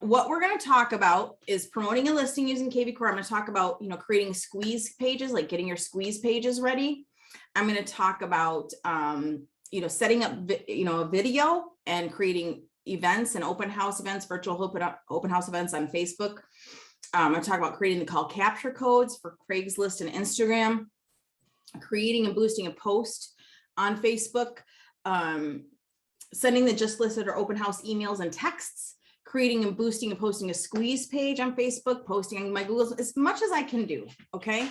what we're going to talk about is promoting a listing using kvCore. I'm going to talk about, creating squeeze pages, like getting your squeeze pages ready. I'm going to talk about, setting up, a video and creating events and open house events, virtual open house events on Facebook. I'm going to talk about creating the call capture codes for Craigslist and Instagram, creating and boosting a post on Facebook, sending the just listed or open house emails and texts, creating and boosting and posting a squeeze page on Facebook, posting on my Google, as much as I can do. Okay.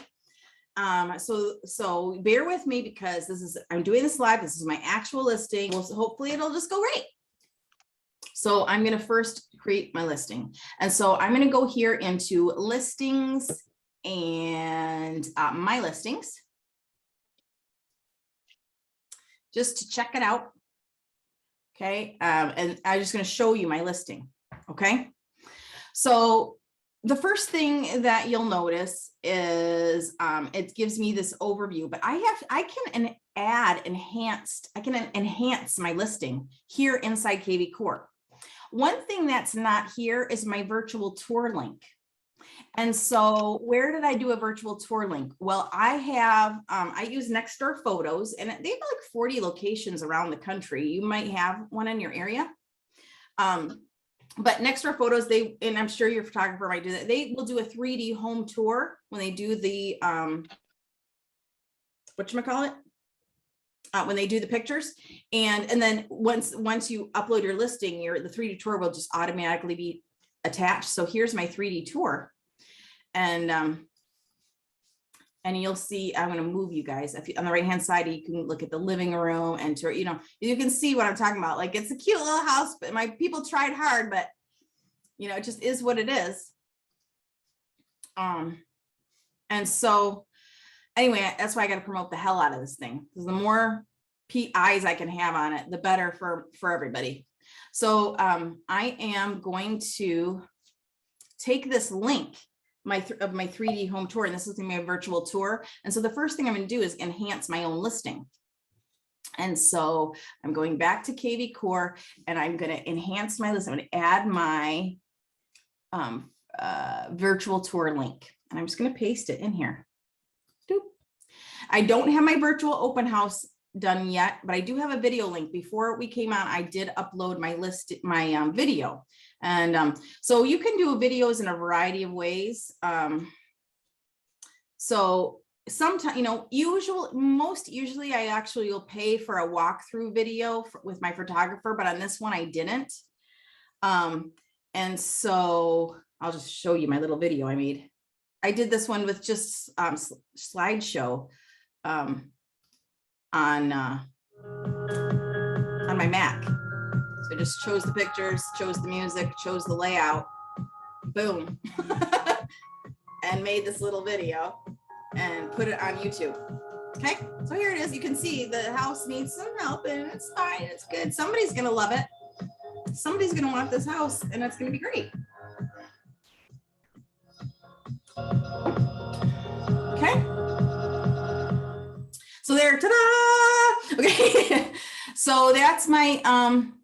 So bear with me because I'm doing this live. This is my actual listing. Well, so hopefully it'll just go great. So I'm going to first create my listing. And so I'm going to go here into listings and my listings, just to check it out. Okay. And I'm just going to show you my listing. Okay. So the first thing that you'll notice is it gives me this overview, but I can enhance my listing here inside kvCore. One thing that's not here is my virtual tour link. And so where did I do a virtual tour link? Well, I use Nextdoor Photos, and they have like 40 locations around the country. You might have one in your area. But Nextdoor Photos, and I'm sure your photographer might do that. They will do a 3D home tour when they do the, whatchamacallit? When they do the pictures. And then once you upload your listing, the 3D tour will just automatically be attached. So here's my 3D tour. And you'll see, I'm going to move you guys. If you, on the right-hand side, you can look at the living room and tour, you can see what I'm talking about. Like, it's a cute little house, but my people tried hard, but it just is what it is. And so anyway, that's why I got to promote the hell out of this thing, because the more eyes I can have on it, the better for everybody. So I am going to take this link of my 3D home tour, and this is going to be a virtual tour. And so the first thing I'm going to do is enhance my own listing. And so I'm going back to kvCore, and I'm going to enhance my list. I'm going to add my virtual tour link, and I'm just going to paste it in here. Doop. I don't have my virtual open house done yet, but I do have a video link. Before we came on, I did upload my video. And so you can do videos in a variety of ways. So sometimes, usually I actually will pay for a walkthrough video with my photographer, but on this one I didn't. And so I'll just show you my little video I made. I did this one with just slideshow on my Mac. So I just chose the pictures, chose the music, chose the layout, boom, and made this little video and put it on YouTube. Okay, so here it is. You can see the house needs some help, and it's fine, it's good. Somebody's gonna love it. Somebody's gonna want this house, and it's gonna be great. Okay. So there, ta-da! Okay, so that's my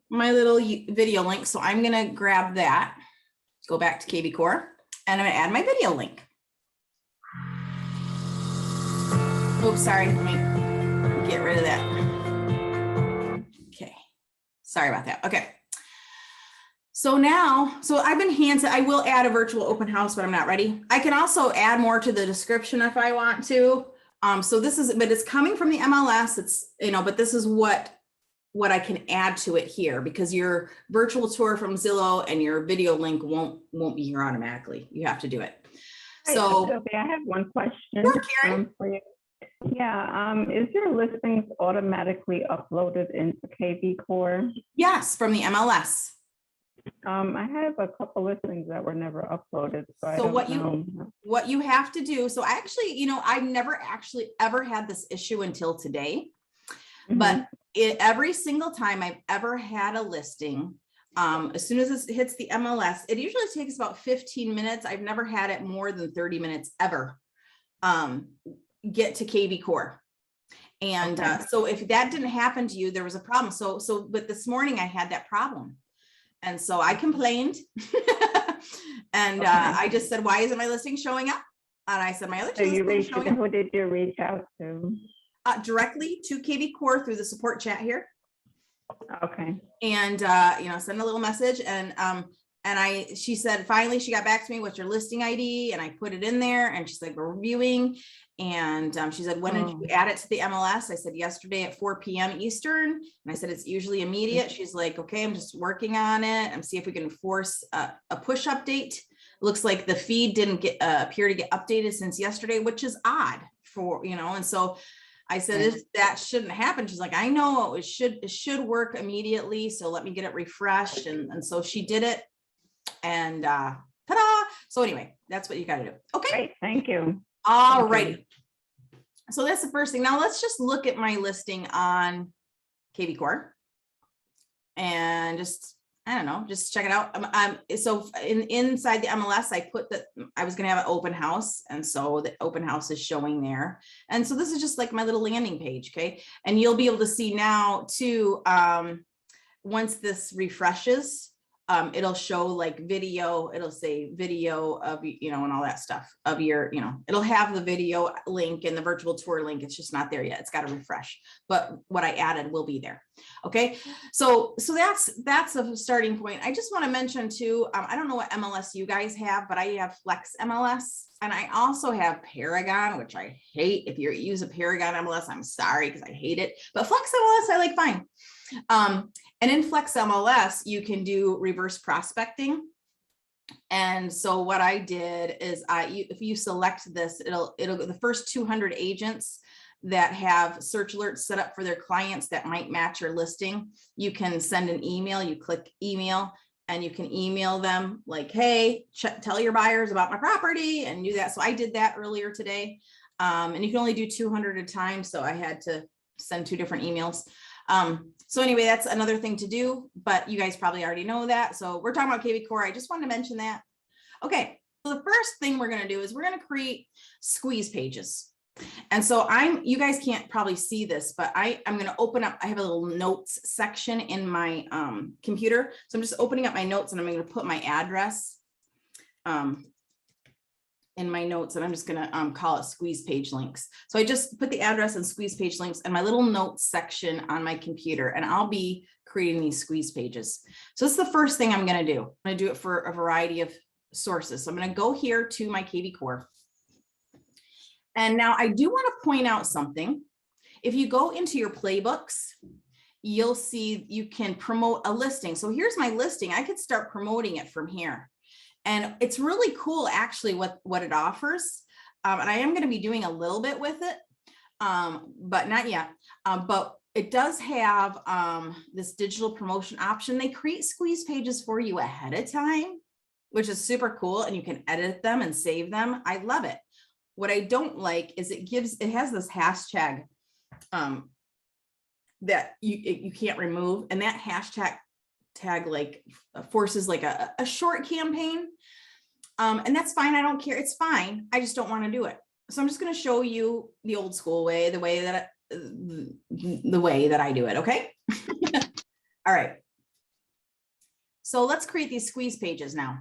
my little video link. So I'm gonna grab that, go back to kvCore, and I'm gonna add my video link. Oops, sorry, let me get rid of that. Okay, sorry about that. Okay. So now, I've enhanced it. I will add a virtual open house, but I'm not ready. I can also add more to the description if I want to. So this is, but it's coming from the MLS. It's, but this is what I can add to it here, because your virtual tour from Zillow and your video link won't be here automatically. You have to do it. Hi, So Sophie, I have one question. sure, Karen. For you. Yeah, is your listings automatically uploaded into kvCore? Yes, from the MLS. I have a couple listings that were never uploaded, so I don't know. What you have to do, so actually, I've never actually ever had this issue until today, but every single time I've ever had a listing, as soon as it hits the MLS, it usually takes about 15 minutes. I've never had it more than 30 minutes ever, get to kvCore. And so if that didn't happen to you, there was a problem. But this morning I had that problem. And so I complained And Okay. I just said, why isn't my listing showing up? And I said, my other So two you listings are reached, showing who did you reach out to? up directly to kvCore through the support chat here. Okay. And send a little message, and she said finally she got back to me, what's your listing ID, and I put it in there, and she's like, we're reviewing. And she said, when did you add it to the MLS? I said, yesterday at 4 p.m. Eastern. And I said, it's usually immediate. She's like, okay, I'm just working on it. I'm see if we can force a push update. Looks like the feed didn't appear to get updated since yesterday, which is odd for, and so I said, that shouldn't happen. She's like, I know it should work immediately. So let me get it refreshed. And so she did it, and ta-da. So anyway, that's what you got to do. Okay. Great. Thank you. All right. So that's the first thing. Now let's just look at my listing on kvCore and just, I don't know, just check it out. So inside the MLS, I put that I was going to have an open house. And so the open house is showing there. And so this is just like my little landing page. Okay. And you'll be able to see now too, once this refreshes, it'll show like video, it'll say video of, and all that stuff of your, it'll have the video link and the virtual tour link. It's just not there yet. It's got to refresh, but what I added will be there. Okay. So that's a starting point. I just want to mention too, I don't know what MLS you guys have, but I have Flex MLS, and I also have Paragon, which I hate. If you use a Paragon MLS, I'm sorry, because I hate it, but Flex MLS I like fine. And in Flex MLS, you can do reverse prospecting. And so what I did is if you select this, it'll the first 200 agents that have search alerts set up for their clients that might match your listing. You can send an email, you click email, and you can email them like, hey, tell your buyers about my property, and do that. So I did that earlier today. And you can only do 200 at a time. So I had to send 2 different emails. So anyway, that's another thing to do, but you guys probably already know that. So we're talking about kvCore. I just wanted to mention that. Okay. So the first thing we're going to do is we're going to create squeeze pages. And so you guys can't probably see this, but I'm going to open up, I have a little notes section in my computer. So I'm just opening up my notes, and I'm going to put my address in my notes, and I'm just going to call it squeeze page links. So I just put the address and squeeze page links in my little notes section on my computer, and I'll be creating these squeeze pages. So this is the first thing I'm going to do. I'm going to do it for a variety of sources. So I'm going to go here to my kvCore. And now I do want to point out something. If you go into your playbooks, you'll see you can promote a listing. So here's my listing. I could start promoting it from here. And it's really cool, actually, what it offers. And I am going to be doing a little bit with it, but not yet. But it does have this digital promotion option. They create squeeze pages for you ahead of time, which is super cool. And you can edit them and save them. I love it. What I don't like is it has this hashtag that you can't remove. And that hashtag like forces like a short campaign. And that's fine. I don't care. It's fine. I just don't want to do it. So I'm just going to show you the old school way, the way that I do it. Okay. All right. So let's create these squeeze pages now.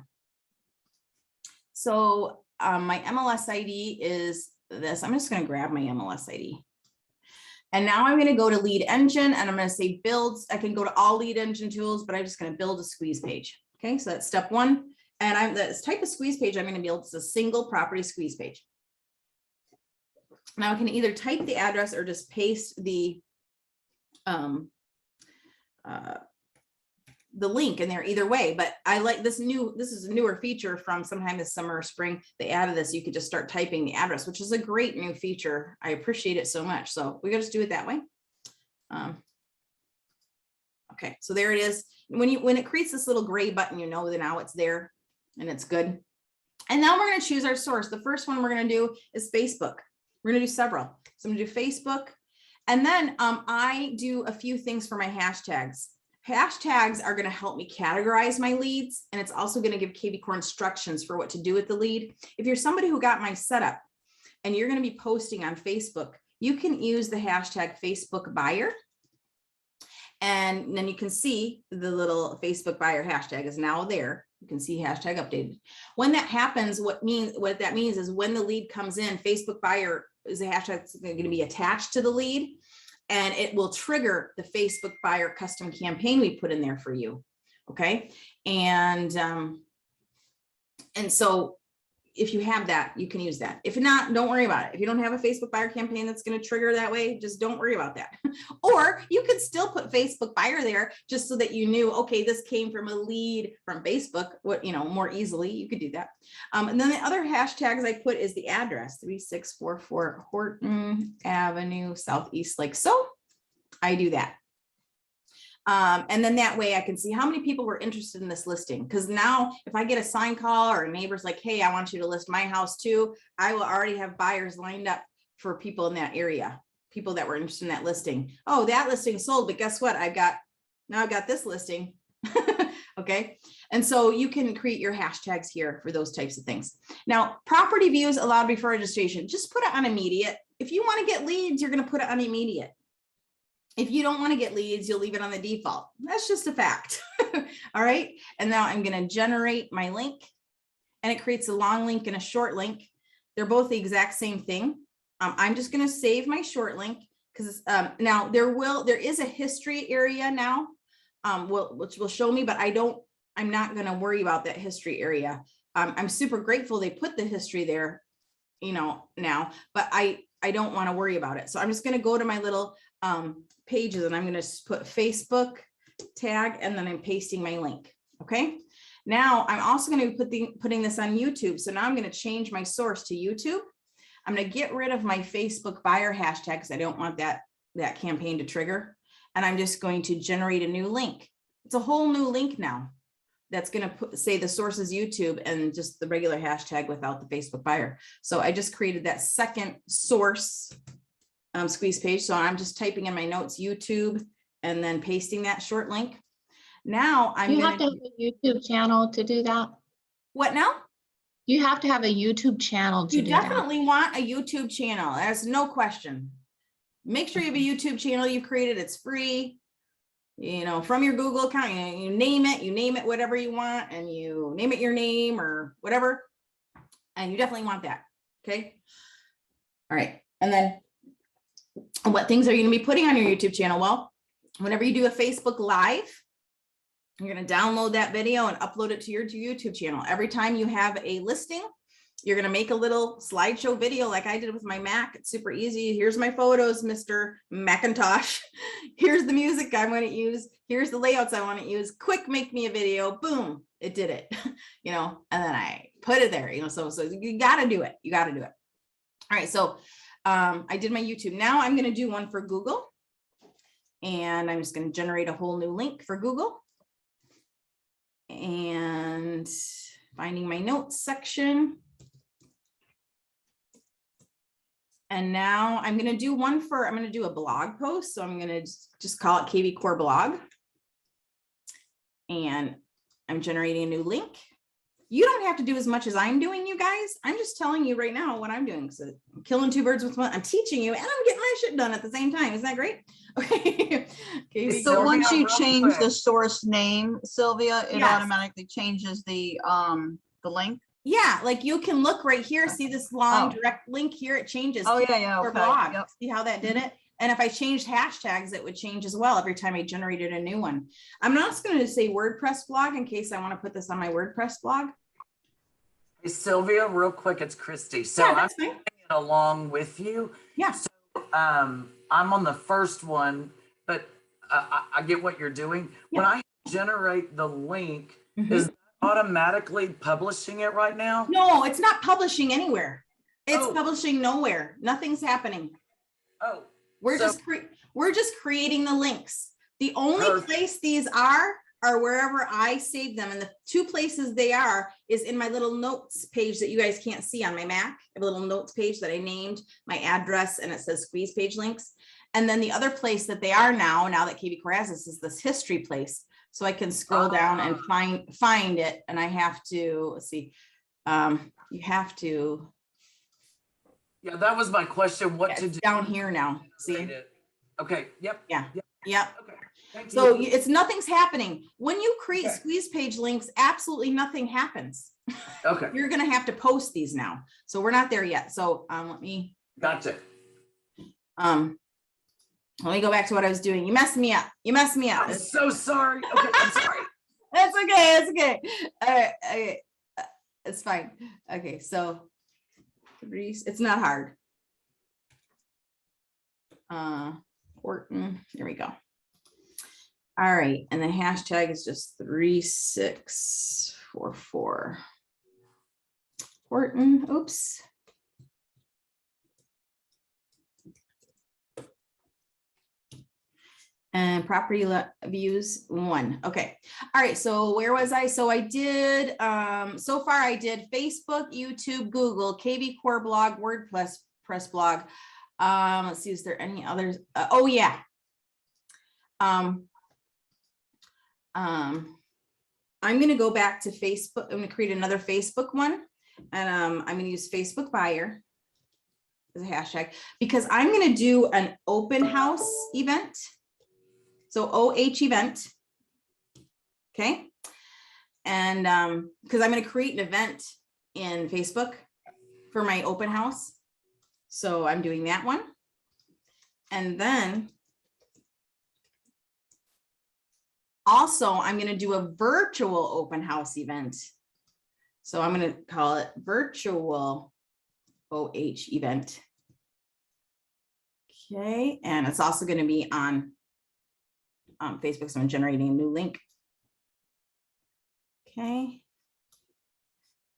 So my MLS ID is this. I'm just going to grab my MLS ID. And now I'm going to go to lead engine, and I'm going to say builds. I can go to all lead engine tools, but I'm just going to build a squeeze page. Okay. So that's step 1. And this type of squeeze page I'm going to build is a single property squeeze page. Now I can either type the address or just paste the link in there either way, but I like this is a newer feature from sometime this summer or spring. They added this. You could just start typing the address, which is a great new feature. I appreciate it so much. So we gotta just do it that way. Okay, so there it is. When it creates this little gray button, you know that now it's there and it's good. And now we're going to choose our source. The first one we're going to do is Facebook. We're going to do several. So I'm going to do Facebook. And then I do a few things for my hashtags. Hashtags are going to help me categorize my leads. And it's also going to give kvCore instructions for what to do with the lead. If you're somebody who got my setup and you're going to be posting on Facebook, you can use the hashtag Facebook buyer. And then you can see the little Facebook buyer hashtag is now there. You can see hashtag updated. When that happens, what that means is when the lead comes in, Facebook buyer is a hashtag that's going to be attached to the lead, and it will trigger the Facebook buyer custom campaign we put in there for you. Okay. And so if you have that, you can use that. If not, don't worry about it. If you don't have a Facebook buyer campaign that's going to trigger that way, just don't worry about that. Or you could still put Facebook buyer there just so that you knew, okay, this came from a lead from Facebook, more easily. You could do that. And then the other hashtags I put is the address, 3644 Horton Avenue, Southeast Lake. So I do that. And then that way I can see how many people were interested in this listing. Because now if I get a sign call or a neighbor's like, hey, I want you to list my house too, I will already have buyers lined up for people in that area, people that were interested in that listing. Oh, that listing sold, but guess what? I've got this listing. Okay. And so you can create your hashtags here for those types of things. Now, property views allowed before registration, just put it on immediate. If you want to get leads, you're going to put it on immediate. If you don't want to get leads, you'll leave it on the default. That's just a fact. All right. And now I'm going to generate my link, and it creates a long link and a short link. They're both the exact same thing. I'm just going to save my short link because now there is a history area now, which will show me, but I'm not going to worry about that history area. I'm super grateful they put the history there, now, but I don't want to worry about it. So I'm just going to go to my little pages, and I'm going to put Facebook tag, and then I'm pasting my link. Okay. Now I'm also going to be putting this on YouTube. So now I'm going to change my source to YouTube. I'm going to get rid of my Facebook buyer hashtag because I don't want that campaign to trigger. And I'm just going to generate a new link. It's a whole new link now. That's going to say the source is YouTube and just the regular hashtag without the Facebook buyer. So I just created that second source squeeze page. So I'm just typing in my notes, YouTube, and then pasting that short link. Now I'm You have to have a YouTube channel to do that. What now? You have to have a YouTube channel to You do that. definitely want a YouTube channel. There's no question. Make sure you have a YouTube channel you created. It's free. From your Google account, you name it whatever you want, and you name it your name or whatever. And you definitely want that. Okay. All right. And then what things are you going to be putting on your YouTube channel? Well, whenever you do a Facebook Live, you're going to download that video and upload it to your YouTube channel. Every time you have a listing, you're going to make a little slideshow video like I did with my Mac. It's super easy. Here's my photos, Mr. Macintosh. Here's the music I want to use. Here's the layouts I want to use. Quick, make me a video. Boom, it did it. And then I put it there. So you got to do it. You got to do it. All right. So I did my YouTube. Now I'm going to do one for Google. And I'm just going to generate a whole new link for Google. And finding my notes section. And now I'm going to do I'm going to do a blog post. So I'm going to just call it kvCore blog. And I'm generating a new link. You don't have to do as much as I'm doing, you guys. I'm just telling you right now what I'm doing. So I'm killing two birds with one. I'm teaching you and I'm getting my shit done at the same time. Isn't that great? Okay. So once you change the source name, Sylvia, it Yes. automatically changes the link. Yeah, like you can look right here, see this long direct link here, it changes. Oh yeah, For okay. blog. Yep. See how that did it? And if I changed hashtags, it would change as well every time I generated a new one. I'm not going to say WordPress blog in case I want to put this on my WordPress blog. Hey, Sylvia, real quick, it's Christy. So Yeah, I'm that's fine. taking it along with you. Yeah. So I'm on the first one, but I get what you're doing. Yeah. When I generate the link, Mhm. is that automatically publishing it right now? No, it's not publishing anywhere. It's Oh. publishing nowhere. Nothing's happening. Oh, We're So- just creating the links. The only Perfect. place these are wherever I save them. And the two places they are is in my little notes page that you guys can't see on my Mac. I have a little notes page that I named my address, and it says squeeze page links. And then the other place that they are now that kvCore has this, is this history place. So I can scroll down and find it. And I have to, let's see, you have to, yeah, that was my question. What to it's do? down here now. See? Okay. Yep. Yeah. Yep. Yep. Okay. Thank So you. it's nothing's happening. When you create Okay. squeeze page links, absolutely nothing happens. Okay. You're gonna have to post these now. So we're not there yet. So let me Gotcha. go back to what I was doing. You messed me up. You messed me up. I'm so sorry. Okay, I'm sorry. That's okay. It's okay. All right. Okay. It's fine. Okay. So it's not hard. Horton. There we go. All right. And the hashtag is just 3644. Horton. Oops. And property views 1. Okay. All right. So where was I? So I did, so far I did Facebook, YouTube, Google, kvCore blog, WordPress blog. Let's see, is there any others? Oh yeah. I'm going to go back to Facebook. I'm going to create another Facebook one. And I'm going to use Facebook buyer as a hashtag because I'm going to do an open house event. So OH event. Okay. And because I'm going to create an event in Facebook for my open house. So I'm doing that one. And then also I'm going to do a virtual open house event. So I'm going to call it virtual OH event. Okay. And it's also going to be on Facebook, so I'm generating a new link. Okay.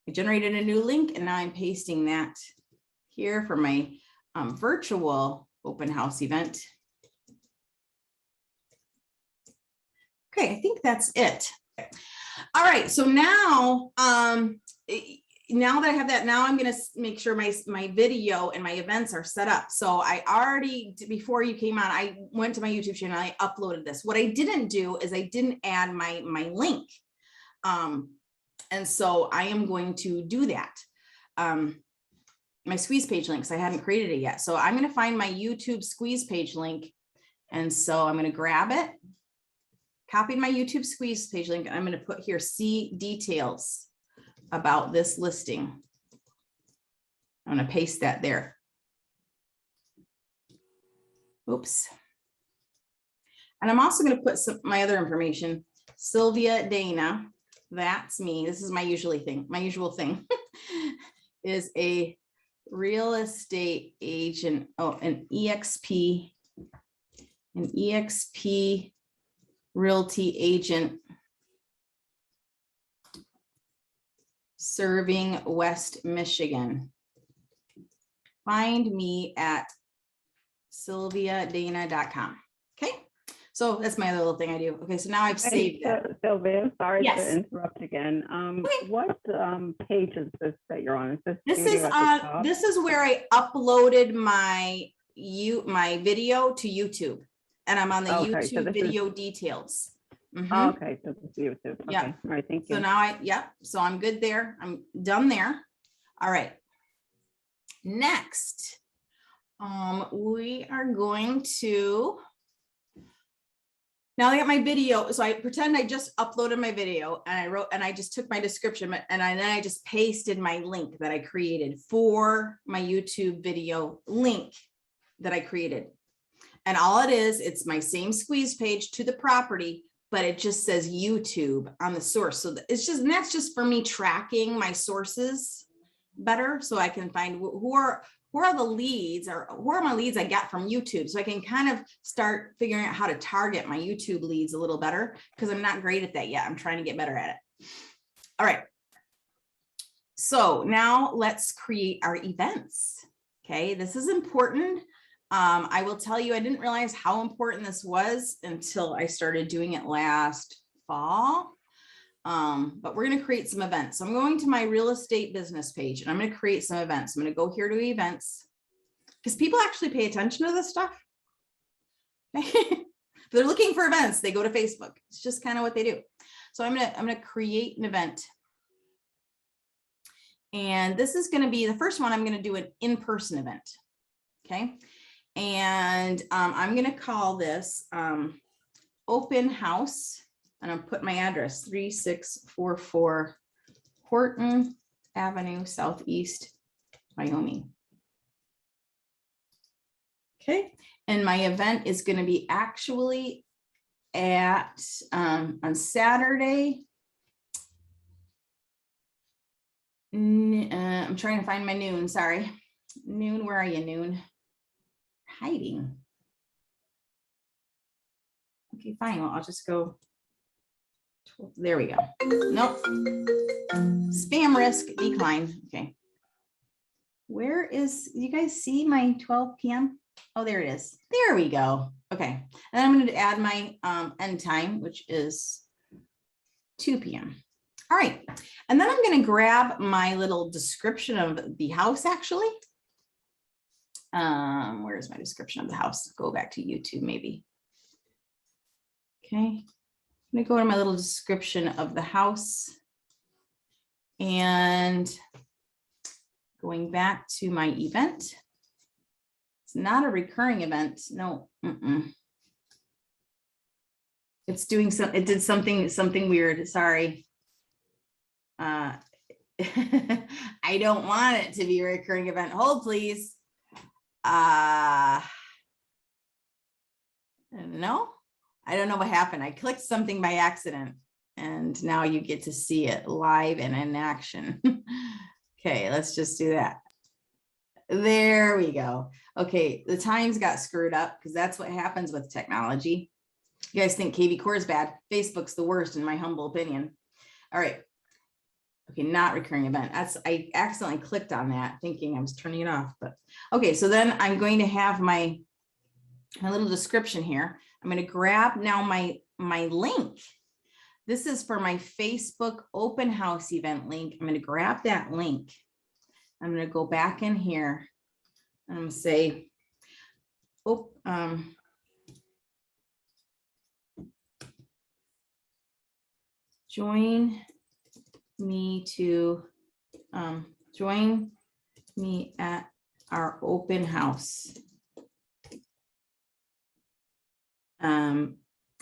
I generated a new link and now I'm pasting that here for my virtual open house event. Okay, I think that's it. All right, so now, now that I have that, now I'm going to make sure my video and my events are set up. So I already, before you came on, I went to my YouTube channel, I uploaded this. What I didn't do is I didn't add my link. And so I am going to do that. My squeeze page links, I hadn't created it yet. So I'm going to find my YouTube squeeze page link. And so I'm going to grab it, copy my YouTube squeeze page link. And I'm going to put here, see details about this listing. I'm going to paste that there. Oops. And I'm also going to put my other information, Sylvia Dana. That's me. This is my usual thing is a real estate agent. Oh, an EXP realty agent serving West Michigan. Find me at sylviadana.com. Okay. So that's my other little thing I do. Okay. So now I've saved that. Sylvia, sorry Yes. to interrupt again. Okay. What page is this that you're on? Is this This studio is at the top? this is where I uploaded my video to YouTube, and I'm on the Okay, so YouTube this video details. Mhm. Oh, okay, so this is YouTube. Okay, Yeah. all right, thank you. So now so I'm good there. I'm done there. All right. Next, we are going to, now I got my video. So I pretend I just uploaded my video and I just took my description and then I just pasted my link that I created for my YouTube video link that I created. And all it is, it's my same squeeze page to the property, but it just says YouTube on the source. So it's just, and that's just for me tracking my sources better so I can find who are the leads or who are my leads I got from YouTube. So I can kind of start figuring out how to target my YouTube leads a little better because I'm not great at that yet. I'm trying to get better at it. All right. So now let's create our events. Okay, this is important. I will tell you, I didn't realize how important this was until I started doing it last fall. But we're going to create some events. So I'm going to my real estate business page and I'm going to create some events. I'm going to go here to events because people actually pay attention to this stuff. They're looking for events. They go to Facebook. It's just kind of what they do. So I'm going to create an event. And this is going to be the first one. I'm going to do an in-person event. Okay. And I'm going to call this, I'm open house, and I'm putting my address, 3644 Horton Avenue, Southeast, Wyoming. Okay, and my event is going to be actually at on Saturday. I'm trying to find my noon. Sorry, noon. Where are you, noon? Hiding. Okay, fine. Well, I'll just go. There we go. Nope. Spam risk decline. Okay. Where is, you guys see my 12 p.m.? Oh, there it is. There we go. Okay. And then I'm going to add my end time, which is 2 p.m. All right. And then I'm going to grab my little description of the house, actually. Where's my description of the house? Go back to YouTube, maybe. Okay. I'm going to go to my little description of the house. And going back to my event. It's not a recurring event. No. It's doing some, it did something weird. Sorry. I don't want it to be a recurring event. Hold, please. No, I don't know what happened. I clicked something by accident, and now you get to see it live and in action. Okay, let's just do that. There we go. Okay, the times got screwed up because that's what happens with technology. You guys think kvCore is bad? Facebook's the worst, in my humble opinion. All right. Okay, not recurring event. I accidentally clicked on that thinking I was turning it off, but okay. So then I'm going to have my little description here. I'm going to grab now my link. This is for my Facebook open house event link. I'm going to grab that link. I'm going to go back in here and I'm going to say, join me at our open house.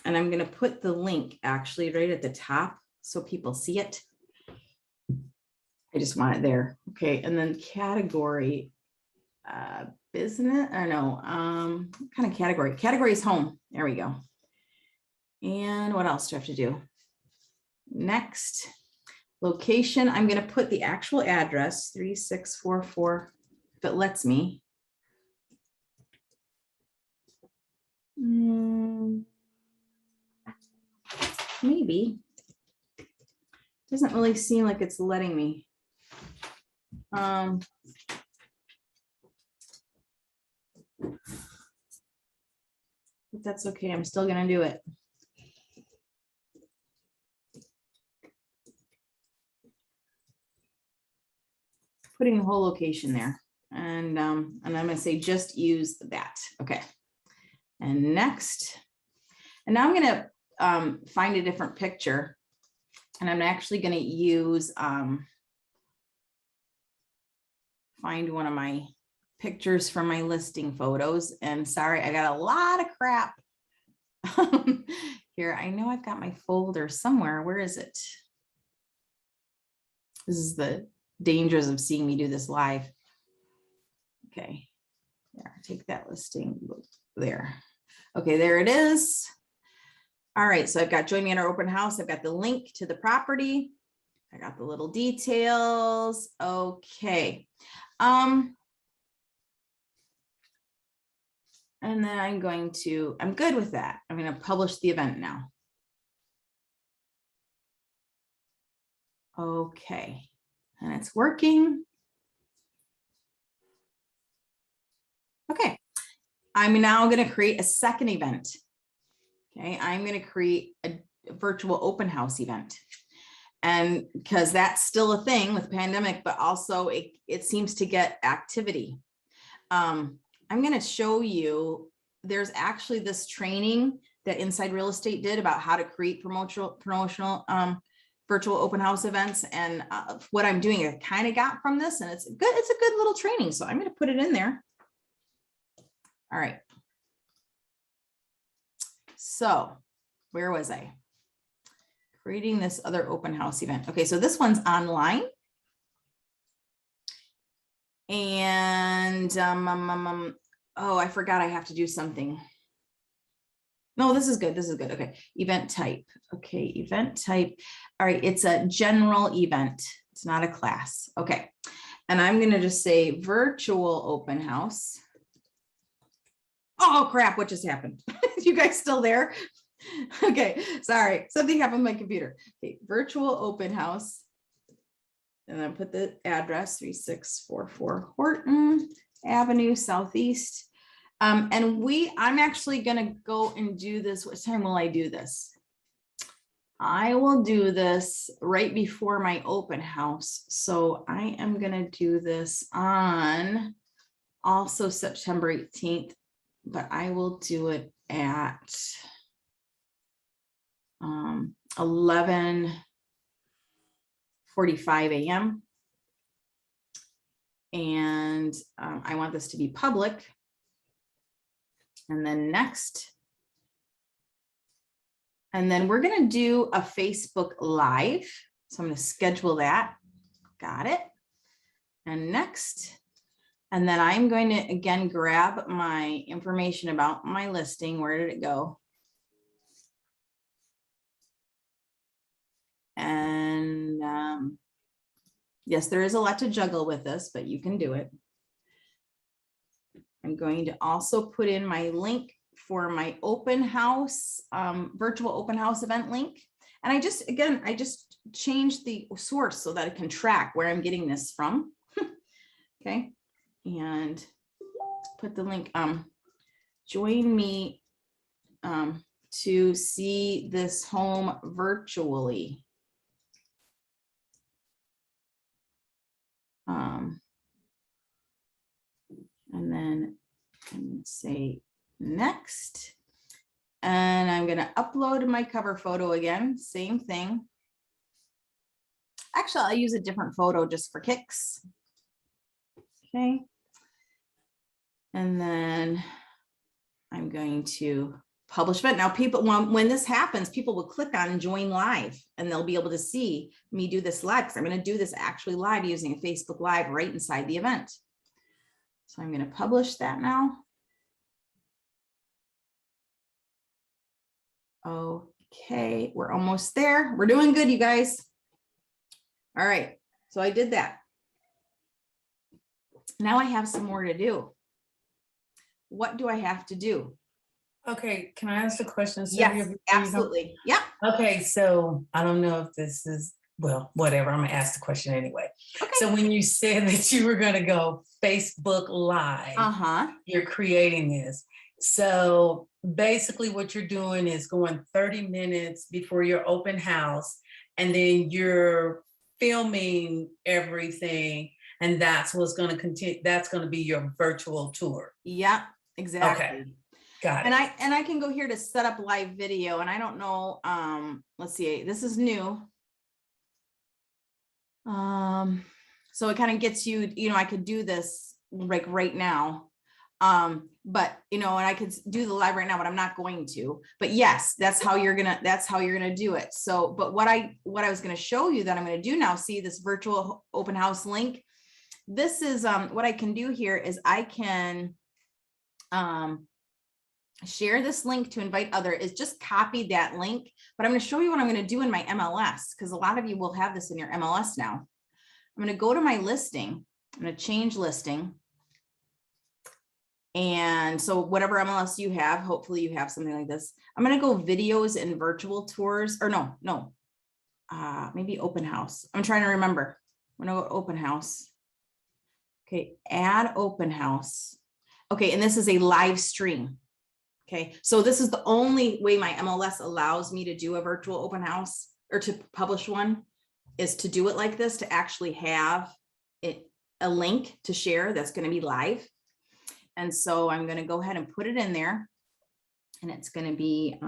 And I'm going to put the link actually right at the top so people see it. I just want it there. Okay. And then category, business, or no, what kind of category? Category is home. There we go. And what else do I have to do? Next, location. I'm going to put the actual address, 3644, if it lets me. Maybe. Doesn't really seem like it's letting me. But that's okay. I'm still going to do it. Putting the whole location there. And I'm going to say just use that. Okay. And next. And now I'm going to find a different picture. And I'm actually going to use, find one of my pictures from my listing photos. And sorry, I got a lot of crap here. I know I've got my folder somewhere. Where is it? This is the dangers of seeing me do this live. Okay, there, take that listing there. Okay, there it is. All right, so I've got join me in our open house. I've got the link to the property. I got the little details. Okay. And then I'm good with that. I'm going to publish the event now. Okay, and it's working. Okay, I'm now going to create a second event. Okay, I'm going to create a virtual open house event. And because that's still a thing with pandemic, but also it seems to get activity. I'm going to show you, there's actually this training that Inside Real Estate did about how to create promotional virtual open house events. And what I'm doing, I kind of got from this, and it's a good little training. So I'm going to put it in there. All right. So where was I? Creating this other open house event. Okay, so this one's online. And oh, I forgot I have to do something. No, this is good. This is good. Okay, event type. Okay, event type. All right, it's a general event. It's not a class. Okay, and I'm going to just say virtual open house. Oh crap, what just happened? You guys still there? Okay, sorry, something happened on my computer. Okay, virtual open house. And then put the address 3644 Horton Avenue Southeast. And I'm actually gonna go and do this. What time will I do this? I will do this right before my open house. So I am gonna do this on also September 18th, but I will do it at 11:45 a.m. And I want this to be public. And then next, and then we're going to do a Facebook Live. So I'm going to schedule that. Got it. And next, and then I'm going to again grab my information about my listing. Where did it go? And yes, there is a lot to juggle with this, but you can do it. I'm going to also put in my link for my open house, virtual open house event link. And I just changed the source so that I can track where I'm getting this from. Okay. And put the link, join me to see this home virtually. And then I'm going to say next, and I'm going to upload my cover photo again, same thing. Actually, I'll use a different photo just for kicks. Okay. And then I'm going to publish it. Now people, when this happens, people will click on join live and they'll be able to see me do this live, because I'm going to do this actually live using a Facebook Live right inside the event. So I'm going to publish that now. Okay, we're almost there. We're doing good, you guys. All right, so I did that. Now I have some more to do. What do I have to do? Okay, can I ask a question? Yes, absolutely. Yeah. Okay, so I don't know if this is, well, whatever, I'm gonna ask the question anyway. Okay. So when you said that you were gonna go Facebook Live, you're creating this. So basically what you're doing is going 30 minutes before your open house, and then you're filming everything, and that's what's gonna continue, that's gonna be your virtual tour. Yeah, exactly. Okay. Got it. And I can go here to set up live video, and I don't know, let's see, this is new. So it kind of gets you, I could do this like right now. But and I could do the live right now, but I'm not going to. But yes, that's how you're gonna do it. So, but what I was gonna show you that I'm gonna do now, see this virtual open house link. This is what I can do here is I can share this link to invite other, is just copy that link. But I'm going to show you what I'm going to do in my MLS, because a lot of you will have this in your MLS now. I'm going to go to my listing. I'm going to change listing. And so whatever MLS you have, hopefully you have something like this. I'm going to go videos and virtual tours, or no, maybe open house. I'm trying to remember. I'm going to go open house. Okay, add open house. Okay, and this is a live stream. Okay, so this is the only way my MLS allows me to do a virtual open house or to publish one, is to do it like this, to actually have it, a link to share that's going to be live. And so I'm going to go ahead and put it in there, and it's going to be,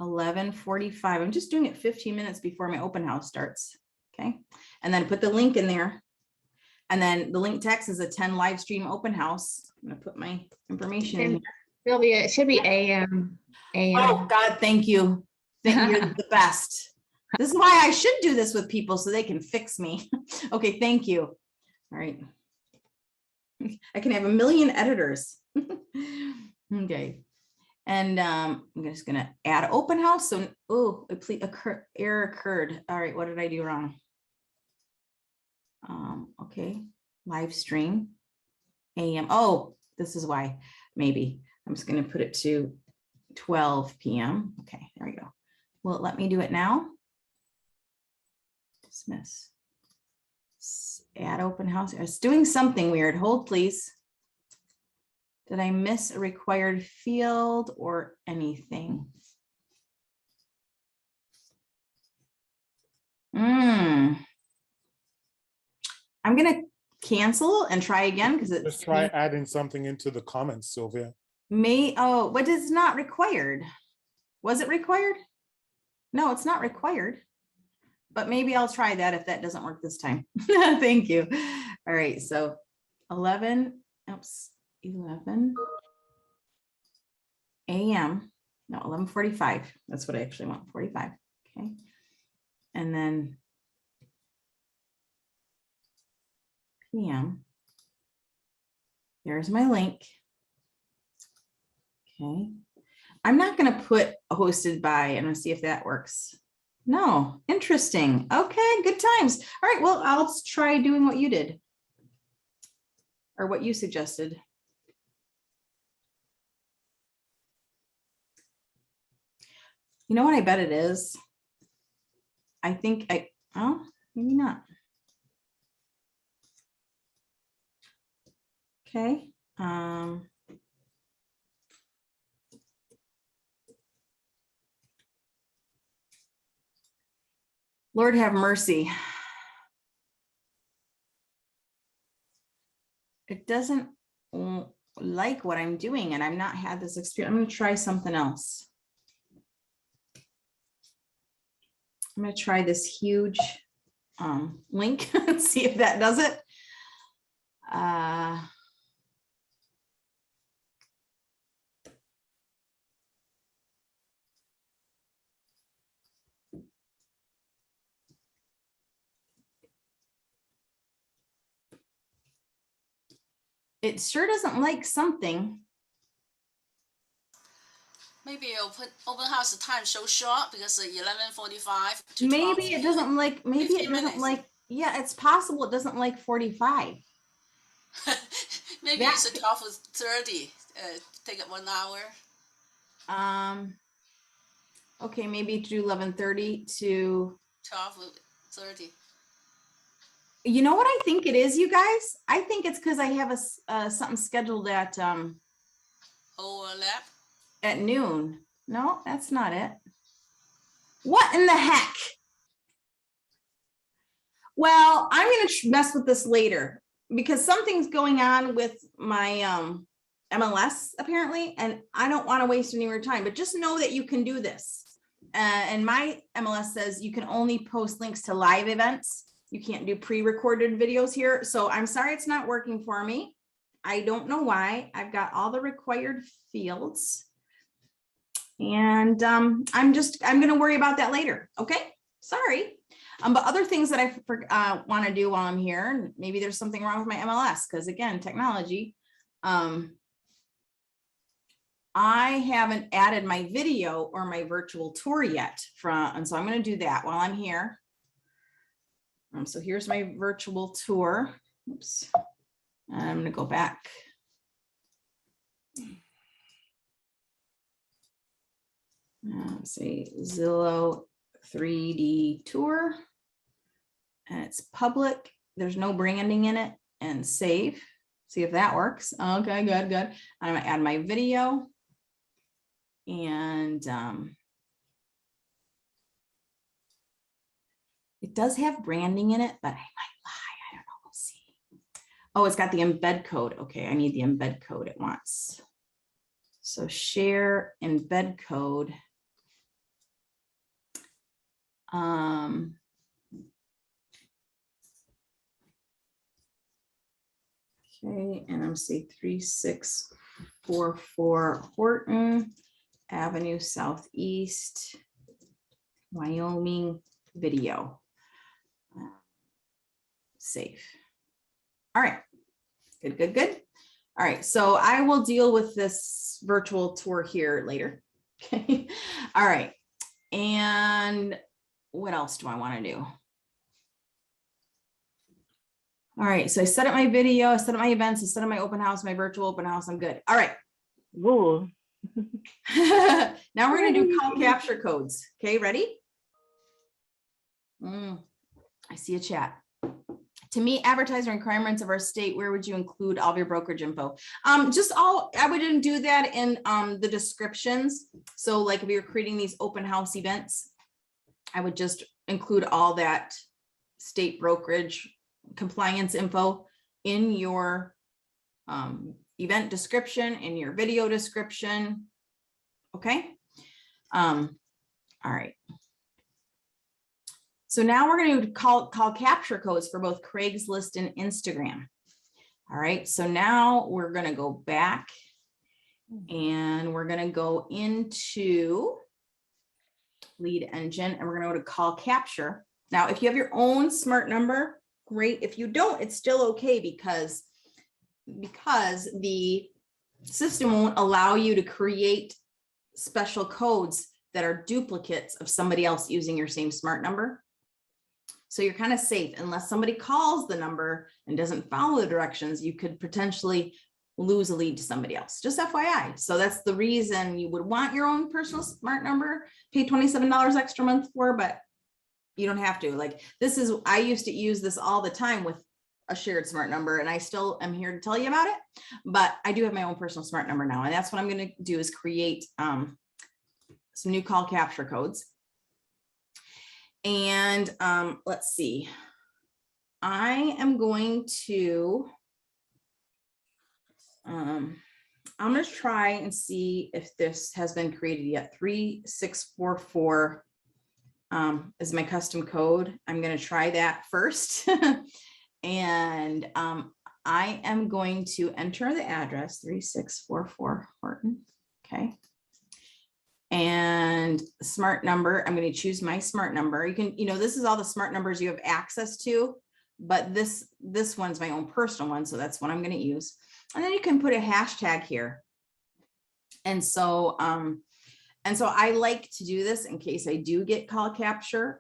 11:45. I'm just doing it 15 minutes before my open house starts. Okay, and then put the link in there. And then the link text is a 10 live stream open house. I'm going to put my information in here. Sylvia, it should be AM. Oh, God, thank you. You're the best. This is why I should do this with people so they can fix me. Okay, thank you. All right. I can have a million editors. Okay. And I'm just gonna add open house. So, oh, error occurred. All right, what did I do wrong? Okay, live stream, AM. Oh, this is why, maybe. I'm just gonna put it to 12 p.m. Okay, there we go. Will it let me do it now? Dismiss. Add open house. It's doing something weird. Hold, please. Did I miss a required field or anything? I'm gonna cancel and try again because it's Just try adding something into the comments, Sylvia. oh, but it's not required. Was it required? No, it's not required. But maybe I'll try that if that doesn't work this time. Thank you. All right, so 11 a.m. No, 11:45. That's what I actually want, 45. Okay. And then p.m. There's my link. Okay. I'm not going to put hosted by and I'll see if that works. No, interesting. Okay, good times. All right, well, I'll try doing what you did or what you suggested. You know what I bet it is? I think oh, maybe not. Okay. Lord have mercy. It doesn't like what I'm doing and I've not had this experience. I'm going to try something else. I'm going to try this huge link and see if that does it. It sure doesn't like something. Maybe open house time so short because 11:45 to 12 Maybe it doesn't like, maybe 15 it doesn't minutes. like, yeah, it's possible it doesn't like 45. Maybe That- it's 12:30. Take it 1 hour. Okay, maybe do 11:30 to 12:30. You know what I think it is, you guys? I think it's because I have a something scheduled at Overlap. noon. No, that's not it. What in the heck? Well, I'm gonna mess with this later because something's going on with my MLS apparently, and I don't want to waste any more time. But just know that you can do this. And my MLS says you can only post links to live events. You can't do pre-recorded videos here. So I'm sorry it's not working for me. I don't know why. I've got all the required fields. And I'm going to worry about that later. Okay, sorry. But other things that I want to do while I'm here, maybe there's something wrong with my MLS because again, technology. I haven't added my video or my virtual tour yet and so I'm going to do that while I'm here. So here's my virtual tour. Oops. I'm going to go back. Let's see, Zillow 3D tour. And it's public. There's no branding in it. And save. See if that works. Okay, good. I'm going to add my video. And it does have branding in it, but I might lie. I don't know. We'll see. Oh, it's got the embed code. Okay, I need the embed code it wants. So share embed code. Okay, and I'm saying 364. 3644 Horton Avenue Southeast, Wyoming video. Save. All right, good, good, good. All right, so I will deal with this virtual tour here later. Okay, all right. And what else do I want to do? All right, so I set up my video, I set up my events, I set up my open house, my virtual open house, I'm good. All right. Woo. Now we're gonna do call capture codes. Okay, ready? I see a chat. To meet advertising requirements of our state, where would you include all of your brokerage info? Just all, I wouldn't do that in the descriptions. So like if you're creating these open house events, I would just include all that state brokerage compliance info in your event description, in your video description. Okay. All right. So now we're going to call capture codes for both Craigslist and Instagram. All right. So now we're going to go back and we're going to go into lead engine and we're going to go to call capture. Now, if you have your own smart number, great. If you don't, it's still okay because the system won't allow you to create special codes that are duplicates of somebody else using your same smart number. So you're kind of safe unless somebody calls the number and doesn't follow the directions, you could potentially lose a lead to somebody else, just FYI. So that's the reason you would want your own personal smart number, pay $27 extra a month for, but you don't have to. Like this is, I used to use this all the time with a shared smart number and I still am here to tell you about it, but I do have my own personal smart number now. And that's what I'm going to do is create some new call capture codes. And let's see, I am going to, I'm going to try and see if this has been created yet. 3644 is my custom code. I'm going to try that first. And I am going to enter the address 3644 Horton. Okay. And smart number, I'm going to choose my smart number. You can, this is all the smart numbers you have access to, but this one's my own personal one. So that's what I'm going to use. And then you can put a hashtag here. And so I like to do this in case I do get call capture.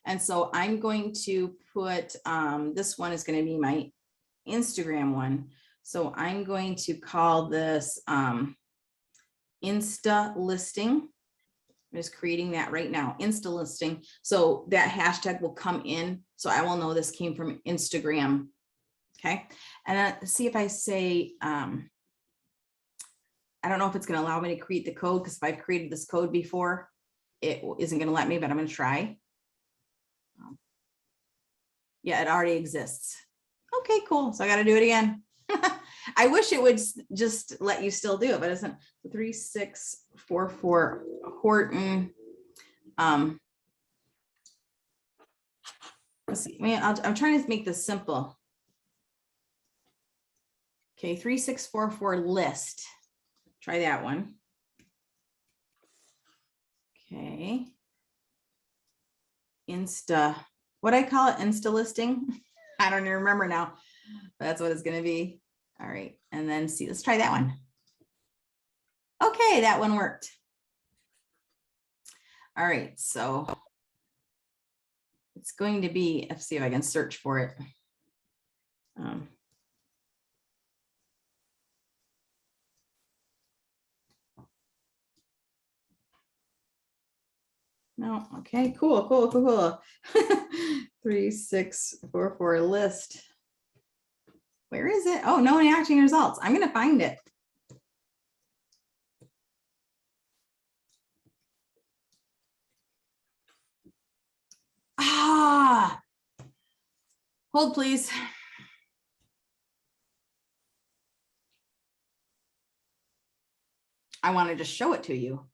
And so I'm going to put, this one is going to be my Instagram one. So I'm going to call this Insta listing. I'm just creating that right now, Insta listing. So that hashtag will come in. So I will know this came from Instagram. Okay. And see if I say, I don't know if it's going to allow me to create the code because if I've created this code before, it isn't going to let me, but I'm going to try. Yeah, it already exists. Okay, cool. So I got to do it again. I wish it would just let you still do it, but it isn't. 3644 Horton. Let's see. I'm trying to make this simple. Okay, 3644 list. Try that one. Okay. Insta. What do I call it? Insta listing? I don't even remember now. That's what it's going to be. All right. And then see, let's try that one. Okay, that one worked. All right. So it's going to be, let's see if I can search for it. No. Okay, cool. 3644 list. Where is it? Oh, no matching results. I'm going to find it. Hold please. I want to just show it to you.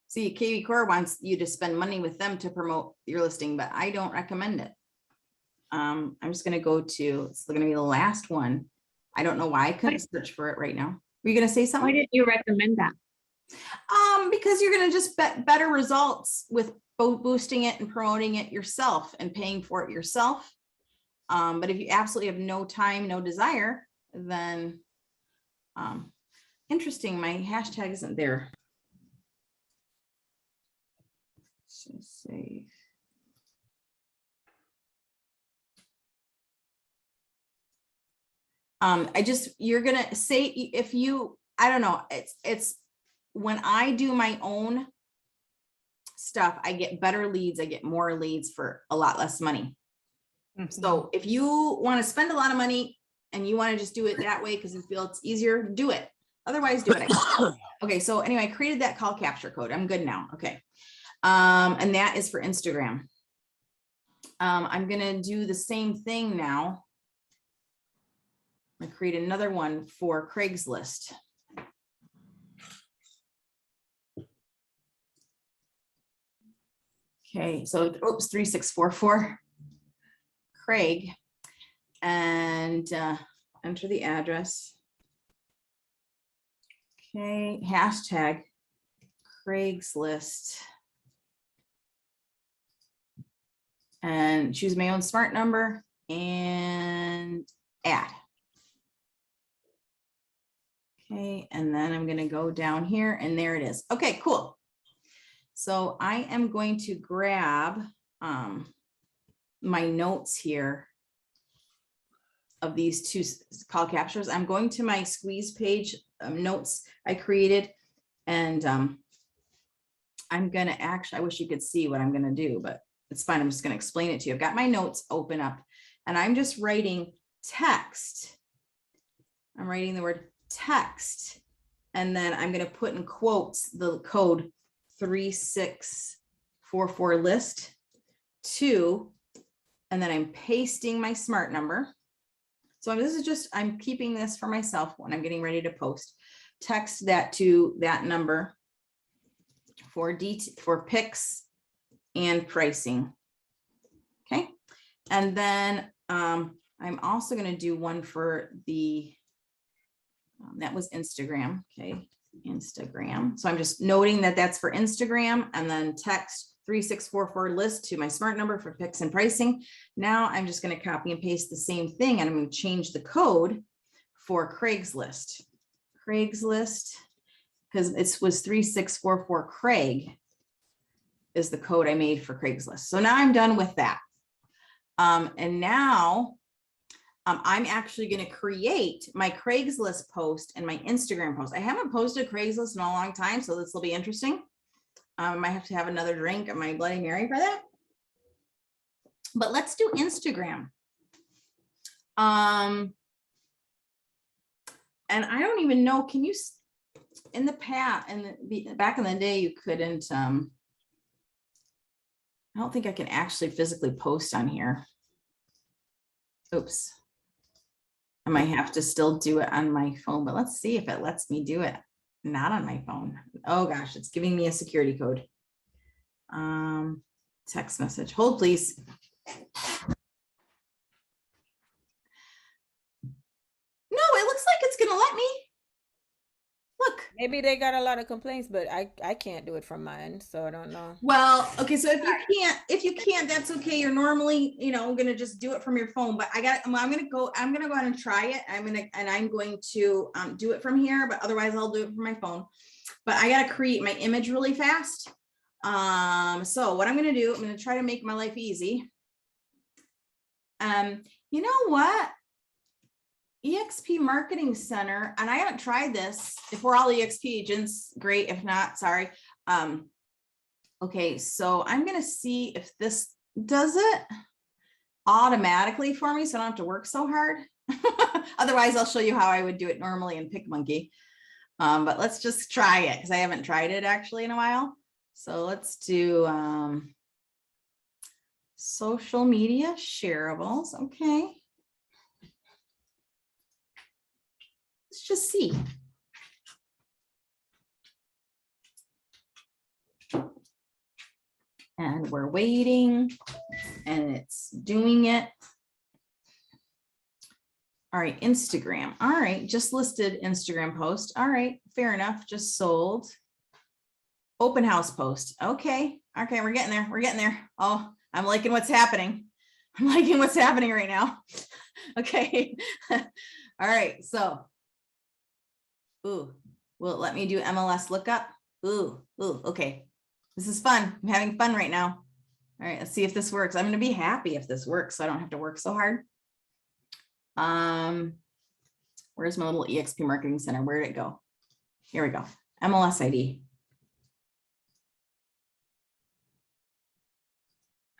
See, kvCore wants you to spend money with them to promote your listing, but I don't recommend it. I'm just going to go to, it's going to be the last one. I don't know why I couldn't search for it right now. Were you gonna say Why something? didn't you recommend that? Because you're gonna just get better results with boosting it and promoting it yourself and paying for it yourself. But if you absolutely have no time, no desire, then interesting, my hashtag isn't there. Just save. You're gonna say, if you, I don't know, it's when I do my own stuff, I get better leads, I get more leads for a lot less money. So if you want to spend a lot of money and you want to just do it that way because you feel it's easier, do it. Otherwise, do it. Okay, so anyway, I created that call capture code. I'm good now. Okay. And that is for Instagram. I'm gonna do the same thing now. I create another one for Craigslist. Okay, so oops, 3644 Craig, and enter the address. Okay, hashtag Craigslist, and choose my own smart number and add. Okay, and then I'm gonna go down here and there it is. Okay, cool. So I am going to grab my notes here of these two call captures. I'm going to my squeeze page notes I created, and I'm gonna actually, I wish you could see what I'm gonna do, but it's fine. I'm just gonna explain it to you. I've got my notes open up and I'm just writing text. I'm writing the word text, and then I'm gonna put in quotes the code 3644 list 2, and then I'm pasting my smart number. So this is just, I'm keeping this for myself when I'm getting ready to post. Text that to that number for pics and pricing. Okay. And then I'm also going to do one for the, that was Instagram. Okay. Instagram. So I'm just noting that that's for Instagram, and then text 3644 list to my smart number for pics and pricing. Now I'm just going to copy and paste the same thing, and I'm going to change the code for Craigslist. Craigslist, because it was 3644 Craig is the code I made for Craigslist. So now I'm done with that. And now I'm actually going to create my Craigslist post and my Instagram post. I haven't posted Craigslist in a long time, so this will be interesting. I might have to have another drink of my Bloody Mary for that. But let's do Instagram. And I don't even know, can you, in the past, back in the day, you couldn't, I don't think I can actually physically post on here. Oops. I might have to still do it on my phone, but let's see if it lets me do it. Not on my phone. Oh gosh, it's giving me a security code. Text message. Hold please. No, it looks like it's gonna let me. Look. Maybe they got a lot of complaints, but I can't do it from mine, so I don't know. Well, okay, so if you can't, that's okay. You're normally, gonna just do it from your phone, but I'm gonna go ahead and try it. I'm going to do it from here, but otherwise I'll do it from my phone. But I gotta create my image really fast. So what I'm gonna do, I'm gonna try to make my life easy. You know what? EXP Marketing Center, and I haven't tried this. If we're all EXP agents, great. If not, sorry. Okay, so I'm gonna see if this does it automatically for me, so I don't have to work so hard. Otherwise, I'll show you how I would do it normally in PicMonkey. But let's just try it because I haven't tried it actually in a while. So let's do social media shareables. Okay. Let's just see. And we're waiting, and it's doing it. All right, Instagram. All right, just listed Instagram post. All right, fair enough. Just sold. Open house post. Okay. Okay, we're getting there. We're getting there. Oh, I'm liking what's happening. I'm liking what's happening right now. Okay. All right. So, ooh, will it let me do MLS lookup? Ooh, okay. This is fun. I'm having fun right now. All right, let's see if this works. I'm going to be happy if this works, so I don't have to work so hard. Where's my little EXP Marketing Center? Where did it go? Here we go. MLS ID.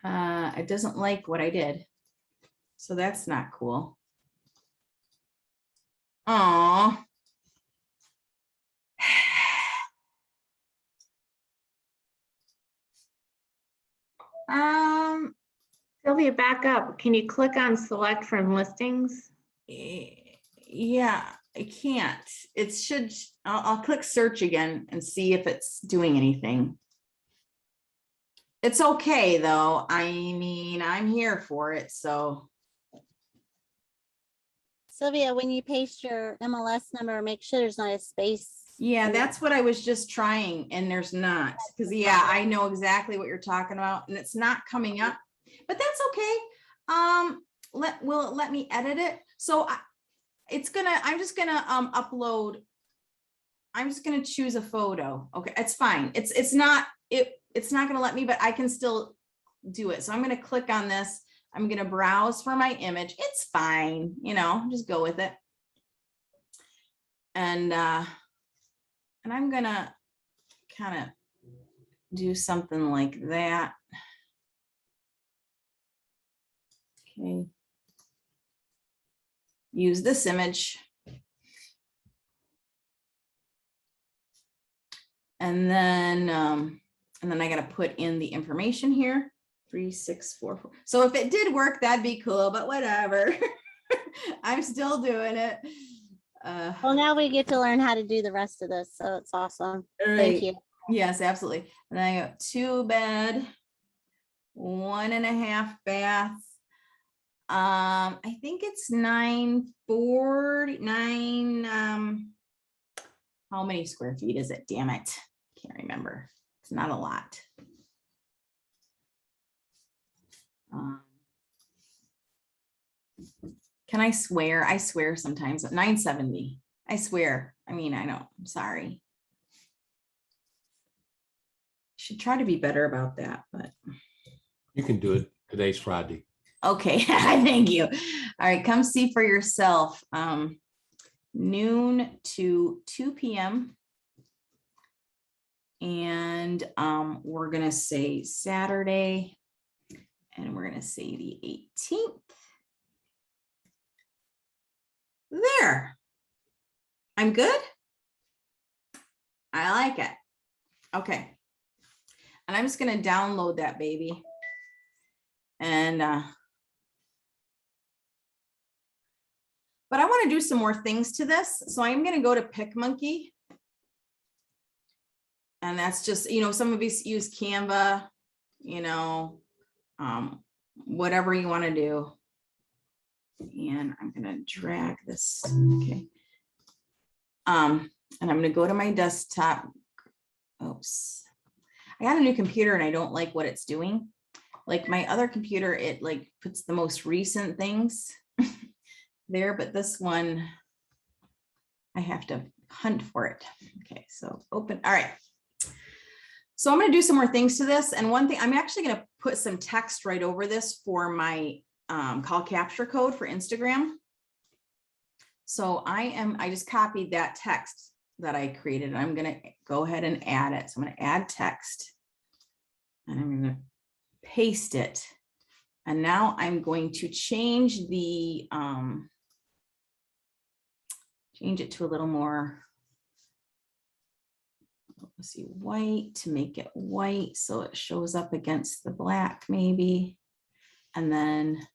It doesn't like what I did. So that's not cool. Oh. Sylvia, back up. Can you click on select from listings? Yeah, I can't. It should, I'll click search again and see if it's doing anything. It's okay though. I mean, I'm here for it, so. Sylvia, when you paste your MLS number, make sure there's not a space. Yeah, that's what I was just trying, and there's not, because yeah, I know exactly what you're talking about, and it's not coming up, but that's okay. Will it let me edit it? So I'm just gonna upload. I'm just gonna choose a photo. Okay, it's fine. It's not gonna let me, but I can still do it. So I'm gonna click on this. I'm gonna browse for my image. It's fine, you know, just go with it. And I'm gonna kind of do something like that. Okay. Use this image. And then I got to put in the information here. 3644. So if it did work, that'd be cool, but whatever. I'm still doing it. Well, now we get to learn how to do the rest of this, so it's awesome. Right. Thank you. Yes, absolutely. And then I got 2 bed, 1.5 bath. I think it's 949. How many square feet is it? Damn it. Can't remember. It's not a lot. Can I swear? I swear sometimes. 970. I swear. I mean, I know. I'm sorry. Should try to be better about that, but You can do it. Today's Friday. okay. Thank you. All right, come see for yourself. Noon to 2 p.m. And we're gonna say Saturday, and we're gonna say the 18th. There. I'm good. I like it. Okay. And I'm just gonna download that baby. And but I want to do some more things to this. So I'm going to go to PicMonkey. And that's just, you know, some of you use Canva, you know, whatever you want to do. And I'm going to drag this. Okay. And I'm going to go to my desktop. Oops. I got a new computer and I don't like what it's doing. Like my other computer, it like puts the most recent things there, but this one, I have to hunt for it. Okay, so open. All right. So I'm going to do some more things to this. And one thing, I'm actually going to put some text right over this for my call capture code for Instagram. So I just copied that text that I created. And I'm going to go ahead and add it. So I'm going to add text and I'm going to paste it. And now I'm going to change the, change it to a little more, let's see, white to make it white. So it shows up against the black maybe. And then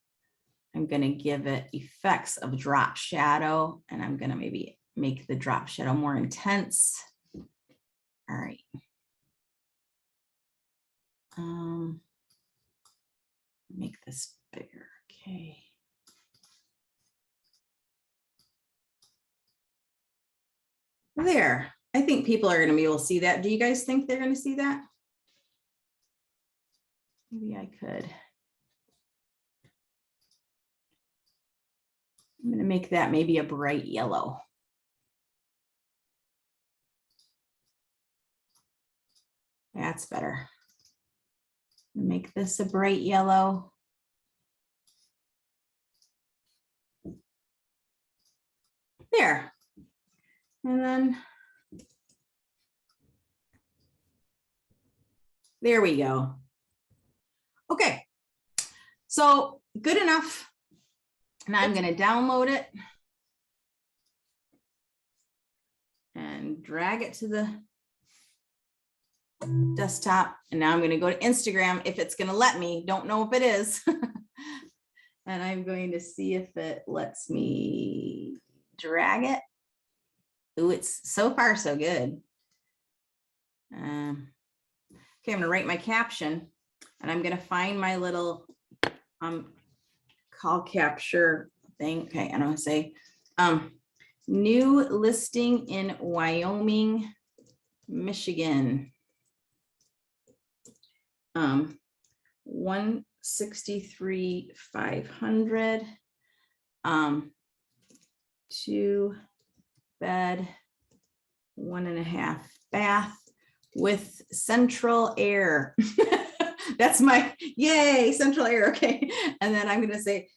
I'm going to give it effects of drop shadow. And I'm going to maybe make the drop shadow more intense. All right. Make this bigger. Okay. There. I think people are going to be able to see that. Do you guys think they're going to see that? Maybe I could. I'm going to make that maybe a bright yellow. That's better. Make this a bright yellow. There. And then there we go. Okay. So good enough. Now I'm going to download it and drag it to the desktop. And now I'm going to go to Instagram if it's going to let me. Don't know if it is. And I'm going to see if it lets me drag it. Ooh, it's so far so good. Okay, I'm going to write my caption and I'm going to find my little call capture thing. Okay, and I'm going to say new listing in Wyoming, Michigan. 163,500. 2 bed, 1.5 bath with central air. That's my yay, central air. Okay. And then I'm going to say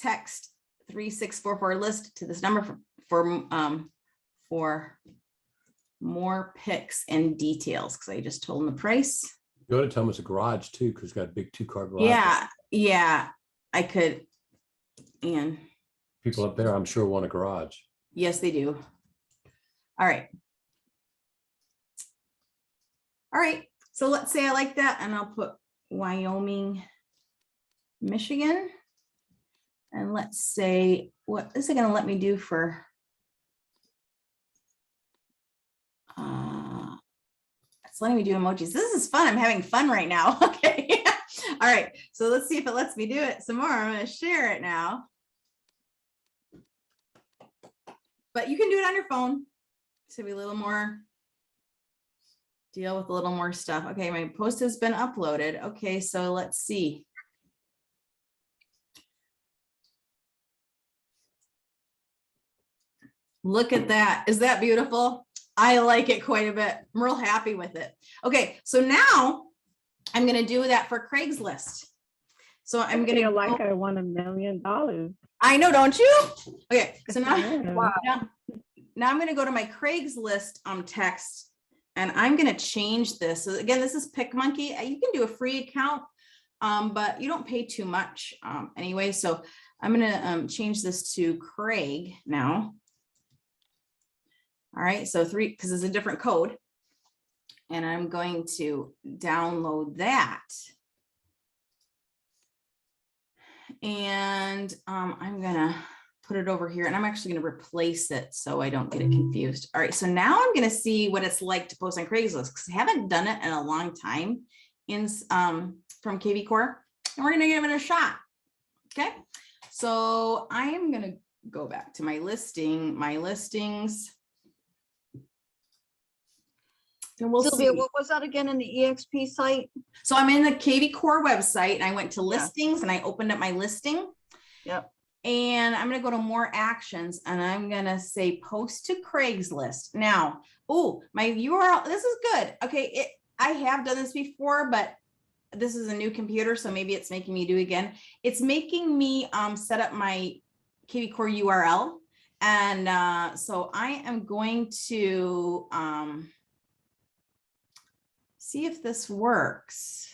text 3644 list to this number for more pics and details, because I just told them the price. You ought to tell them it's a garage too, because it's got a big 2-car garage. Yeah, I could. And people up there, I'm sure, want a garage. Yes, they do. All right. So let's say I like that, and I'll put Wyoming, Michigan. And let's say, what is it going to let me do for? It's letting me do emojis. This is fun. I'm having fun right now. Okay. All right. So let's see if it lets me do it some more. I'm going to share it now. But you can do it on your phone. So be a little more, deal with a little more stuff. Okay, my post has been uploaded. Okay, so let's see. Look at that. Is that beautiful? I like it quite a bit. I'm real happy with it. Okay, so now I'm going to do that for Craigslist. So I'm going to like I won $1 million. I know, don't you? Okay, so now, Wow. now I'm going to go to my Craigslist text, and I'm going to change this. So again, this is PicMonkey. You can do a free account, but you don't pay too much anyway. So I'm going to change this to Craig now. All right, so 3, because it's a different code. And I'm going to download that. And I'm gonna put it over here, and I'm actually gonna replace it so I don't get it confused. All right, so now I'm gonna see what it's like to post on Craigslist, because I haven't done it in a long time from kvCore, and we're gonna give it a shot. Okay, so I am gonna go back to my listings. And we'll Sylvia, see. what was that again in the EXP site? So I'm in the kvCore website, and I went to listings, and I opened up my listing. Yep. And I'm going to go to more actions, and I'm going to say post to Craigslist. Now, oh, my URL, this is good. Okay. I have done this before, but this is a new computer, so maybe it's making me do it again. It's making me set up my kvCore URL. And so I am going to see if this works.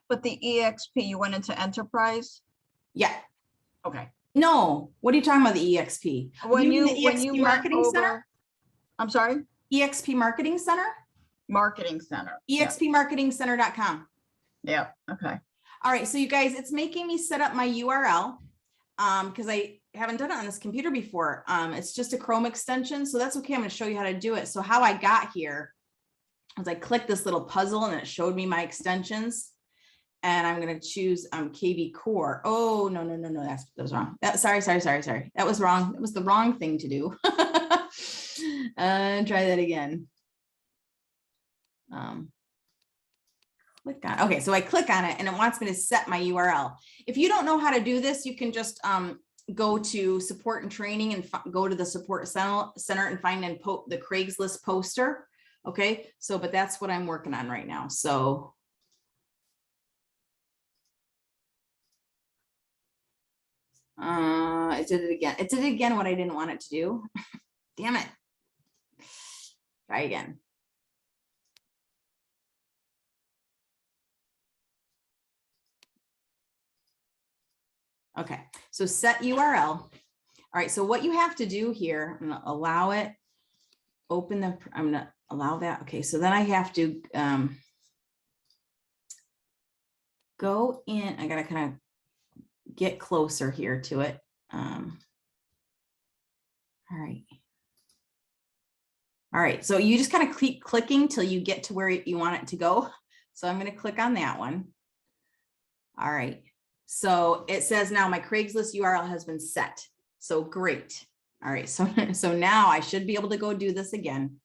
But the EXP, you went into enterprise? Yeah. Okay. No, what are you talking about, the EXP? When you EXP Marketing Center? I'm sorry? EXP Marketing Center? Marketing Center. expmarketingcenter.com. Yeah. Okay. All right, so you guys, it's making me set up my URL because I haven't done it on this computer before. It's just a Chrome extension, so that's okay. I'm going to show you how to do it. So how I got here was I clicked this little puzzle, and it showed me my extensions. And I'm going to choose kvCore. Oh, no. That was wrong. Sorry. That was wrong. It was the wrong thing to do. Try that again. Click on, okay, so I click on it and it wants me to set my URL. If you don't know how to do this, you can just go to support and training and go to the support center and find the Craigslist poster. Okay, so, but that's what I'm working on right now. So it did it again. It did it again what I didn't want it to do. Damn it. Try again. Okay, so set URL. All right, so what you have to do here, I'm gonna allow it, open the, I'm gonna allow that. Okay, so then I have to go in, I gotta kind of get closer here to it. All right. All right, so you just kind of keep clicking till you get to where you want it to go. So I'm gonna click on that one. All right. So it says now my Craigslist URL has been set. So great. All right. So now I should be able to go do this again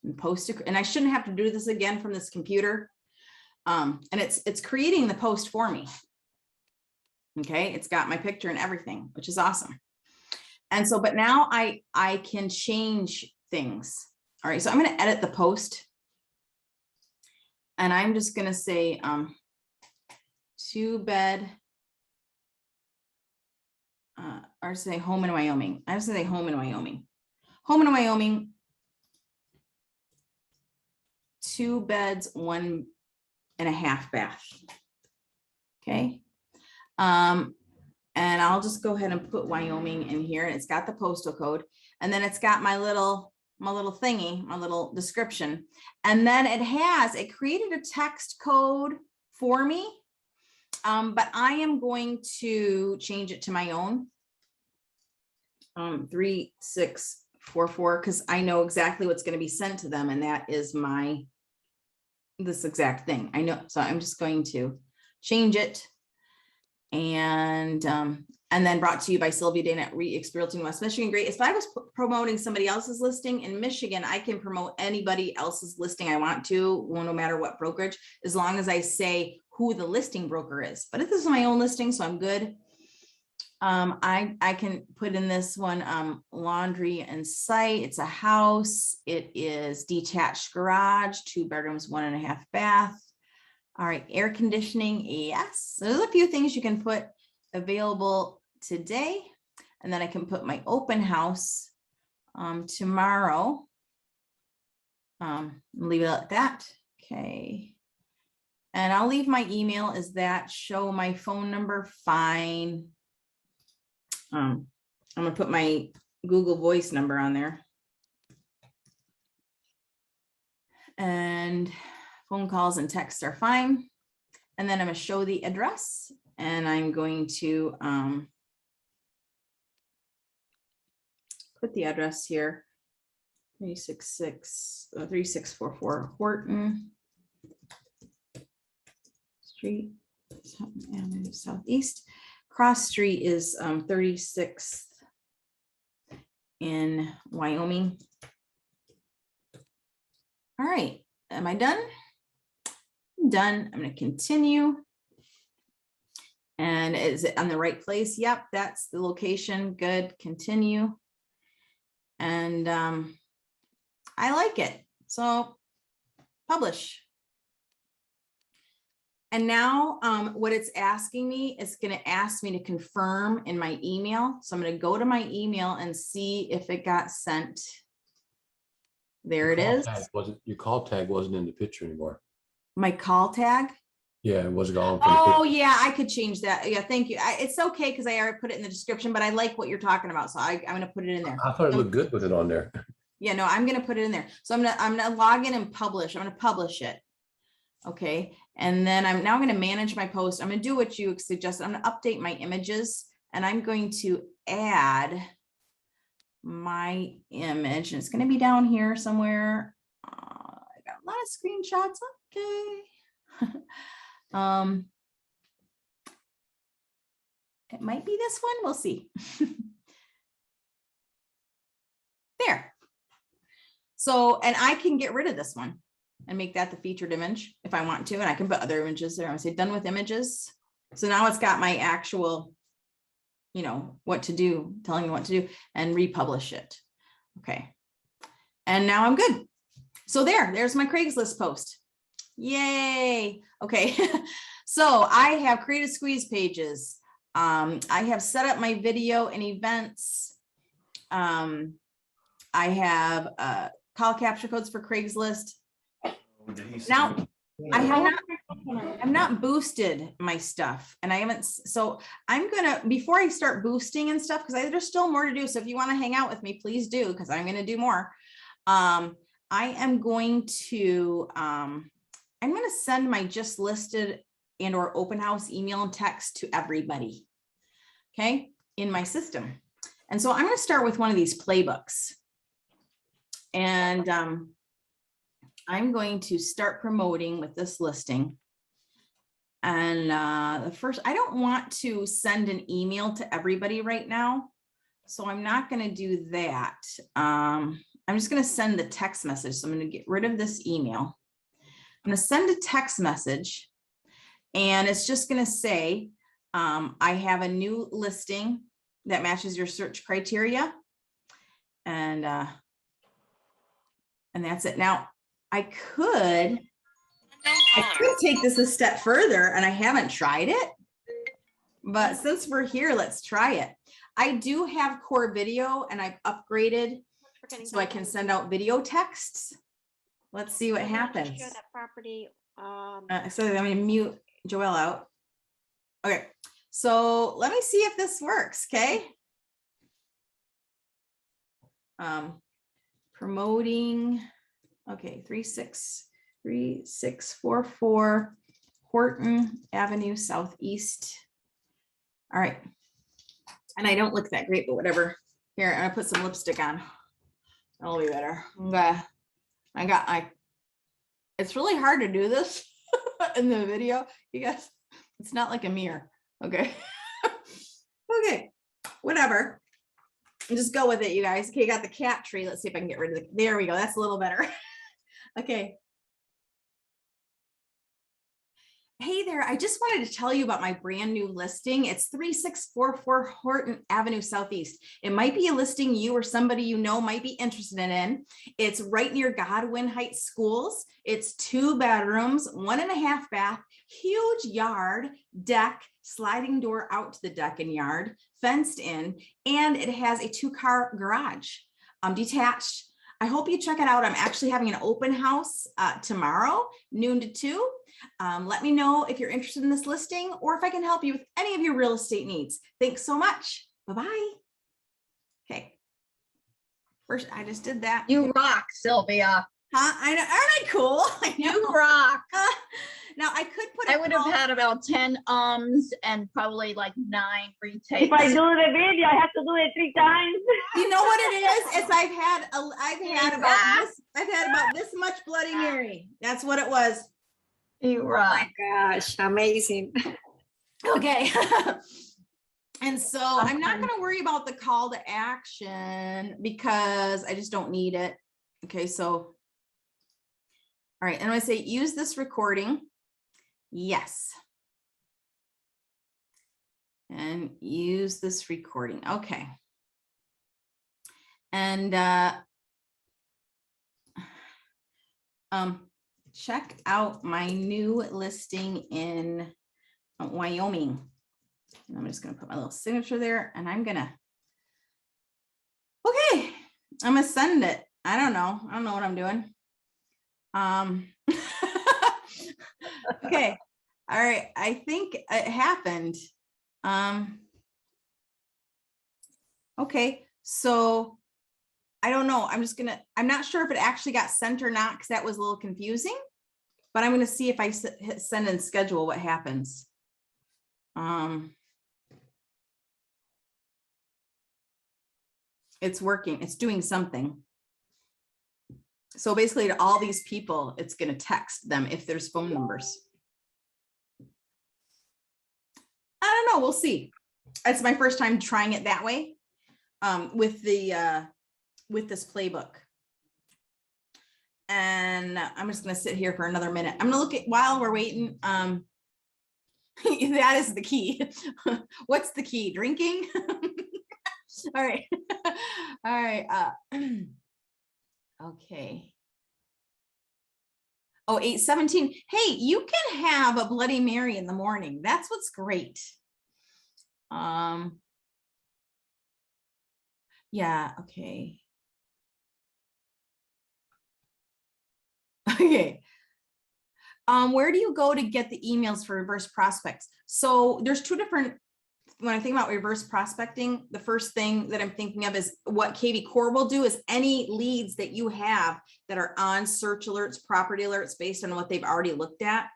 and post it. And I shouldn't have to do this again from this computer. And it's creating the post for me. Okay. It's got my picture and everything, which is awesome. And so, but now I can change things. All right. So I'm going to edit the post. And I'm just going to say 2-bed. Or say home in Wyoming. I have to say home in Wyoming. Home in Wyoming. 2 beds, 1.5 bath. Okay. And I'll just go ahead and put Wyoming in here. It's got the postal code, and then it's got my little thingy, my little description. And then it created a text code for me. But I am going to change it to my own 3644, because I know exactly what's going to be sent to them, and that is this exact thing. I know, so I'm just going to change it, and then brought to you by Sylvia Dana at Re-Ex Realty in West Michigan. Great. If I was promoting somebody else's listing in Michigan, I can promote anybody else's listing I want to, no matter what brokerage, as long as I say who the listing broker is. But if this is my own listing, so I'm good. I can put in this one, laundry and site. It's a house. It is detached garage, 2 bedrooms, 1.5 bath. All right, air conditioning, yes. So there's a few things you can put available today. And then I can put my open house tomorrow. Leave it at that. Okay. And I'll leave my email as that, show my phone number, fine. I'm gonna put my Google Voice number on there. And phone calls and texts are fine. And then I'm gonna show the address, and I'm going to put the address here, 3644 Horton Street, Avenue Southeast. Cross Street is 36th in Wyoming. All right, am I done? I'm done. I'm going to continue. And is it on the right place? Yep, that's the location. Good. Continue. And I like it. So publish. And now what it's asking me is going to ask me to confirm in my email. So I'm going to go to my email and see if it got sent. There it is. Your call tag wasn't in the picture anymore. My call tag? Yeah, it was gone. Oh, yeah, I could change that. Yeah, thank you. It's okay because I already put it in the description, but I like what you're talking about. So I'm going to put it in there. I thought it looked good with it on there. Yeah, no, I'm going to put it in there. So I'm going to log in and publish. I'm going to publish it. Okay. And then I'm now going to manage my post. I'm going to do what you suggested. I'm going to update my images, and I'm going to add my image. And it's going to be down here somewhere. I got a lot of screenshots. Okay. It might be this one. We'll see. There. So, and I can get rid of this one and make that the featured image if I want to, and I can put other images there. I say done with images. So now it's got my actual, you know, what to do, telling me what to do, and republish it. Okay. And now I'm good. So there's my Craigslist post. Yay. Okay. So I have created squeeze pages. I have set up my video and events. I have call capture codes for Craigslist. Now I've not boosted my stuff, and I haven't. So I'm gonna, before I start boosting and stuff, because there's still more to do. So if you want to hang out with me, please do, because I'm going to do more. I am going to send my just listed and or open house email and text to everybody. Okay, in my system. And so I'm going to start with one of these playbooks, and I'm going to start promoting with this listing. And the first, I don't want to send an email to everybody right now, so I'm not going to do that. I'm just going to send the text message. So I'm going to get rid of this email. I'm going to send a text message, and it's just going to say, I have a new listing that matches your search criteria. And that's it. Now, I could take this a step further, and I haven't tried it, but since we're here, let's try it. I do have core video, and I've upgraded so I can send out video texts. Let's see what happens. Share that property. So I'm going to mute Joelle out. Okay, so let me see if this works. Okay. Promoting. Okay, 3644 Horton Avenue Southeast. All right. And I don't look that great, but whatever. Here, I'm gonna put some lipstick on. That'll be better. Okay. It's really hard to do this in the video. You guys, it's not like a mirror. Okay. Okay, whatever. Just go with it, you guys. Okay, got the cat tree. Let's see if I can get rid of it. There we go. That's a little better. Okay. Hey there, I just wanted to tell you about my brand new listing. It's 3644 Horton Avenue Southeast. It might be a listing you or somebody you know might be interested in. It's right near Godwin Heights Schools. It's 2 bedrooms, 1.5 bath, huge yard, deck, sliding door out to the deck and yard, fenced in, and it has a 2-car garage, detached. I hope you check it out. I'm actually having an open house tomorrow, noon to 2. Let me know if you're interested in this listing or if I can help you with any of your real estate needs. Thanks so much. Bye-bye. Okay. First, I just did that. You rock, Sylvia. Huh? I know. Aren't I cool? I know. You rock. Now I could put. I would have had about 10 and probably like 9 retakes. If I do the video, I have to do it 3 times. You know what it is? It's I've had about this much Bloody Mary. That's what it was. You rock. Oh my gosh, amazing. Okay. And so I'm not going to worry about the call to action because I just don't need it. Okay, so all right, and I'm going to say use this recording. Yes. And use this recording. Okay. And check out my new listing in Wyoming. And I'm just going to put my little signature there, and I'm going to, okay, I'm going to send it. I don't know what I'm doing. Okay. All right. I think it happened. Okay. So I don't know. I'm not sure if it actually got sent or not, because that was a little confusing, but I'm going to see if I hit send and schedule what happens. It's working. It's doing something. So basically to all these people, it's going to text them if there's phone numbers. I don't know. We'll see. It's my first time trying it that way with this playbook. And I'm just gonna sit here for another minute. I'm gonna look at, while we're waiting, that is the key. What's the key? Drinking? All right. All right. Okay. Oh, 8:17. Hey, you can have a Bloody Mary in the morning. That's what's great. Yeah, okay. Okay. Where do you go to get the emails for reverse prospects? So there's two different, when I think about reverse prospecting, the first thing that I'm thinking of is what kvCore will do is any leads that you have that are on search alerts, property alerts, based on what they've already looked at.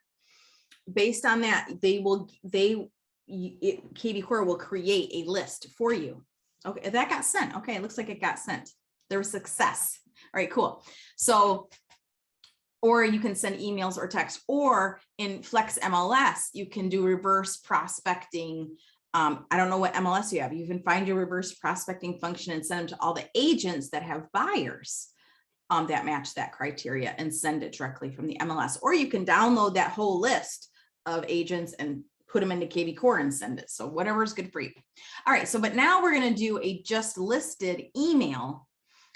Based on that, kvCore will create a list for you. Okay, that got sent. Okay, it looks like it got sent. There was success. All right, cool. So, or you can send emails or text, or in Flex MLS, you can do reverse prospecting. I don't know what MLS you have. You can find your reverse prospecting function and send them to all the agents that have buyers that match that criteria and send it directly from the MLS. Or you can download that whole list of agents and put them into kvCore and send it. So whatever is good for you. All right. So, but now we're going to do a just listed email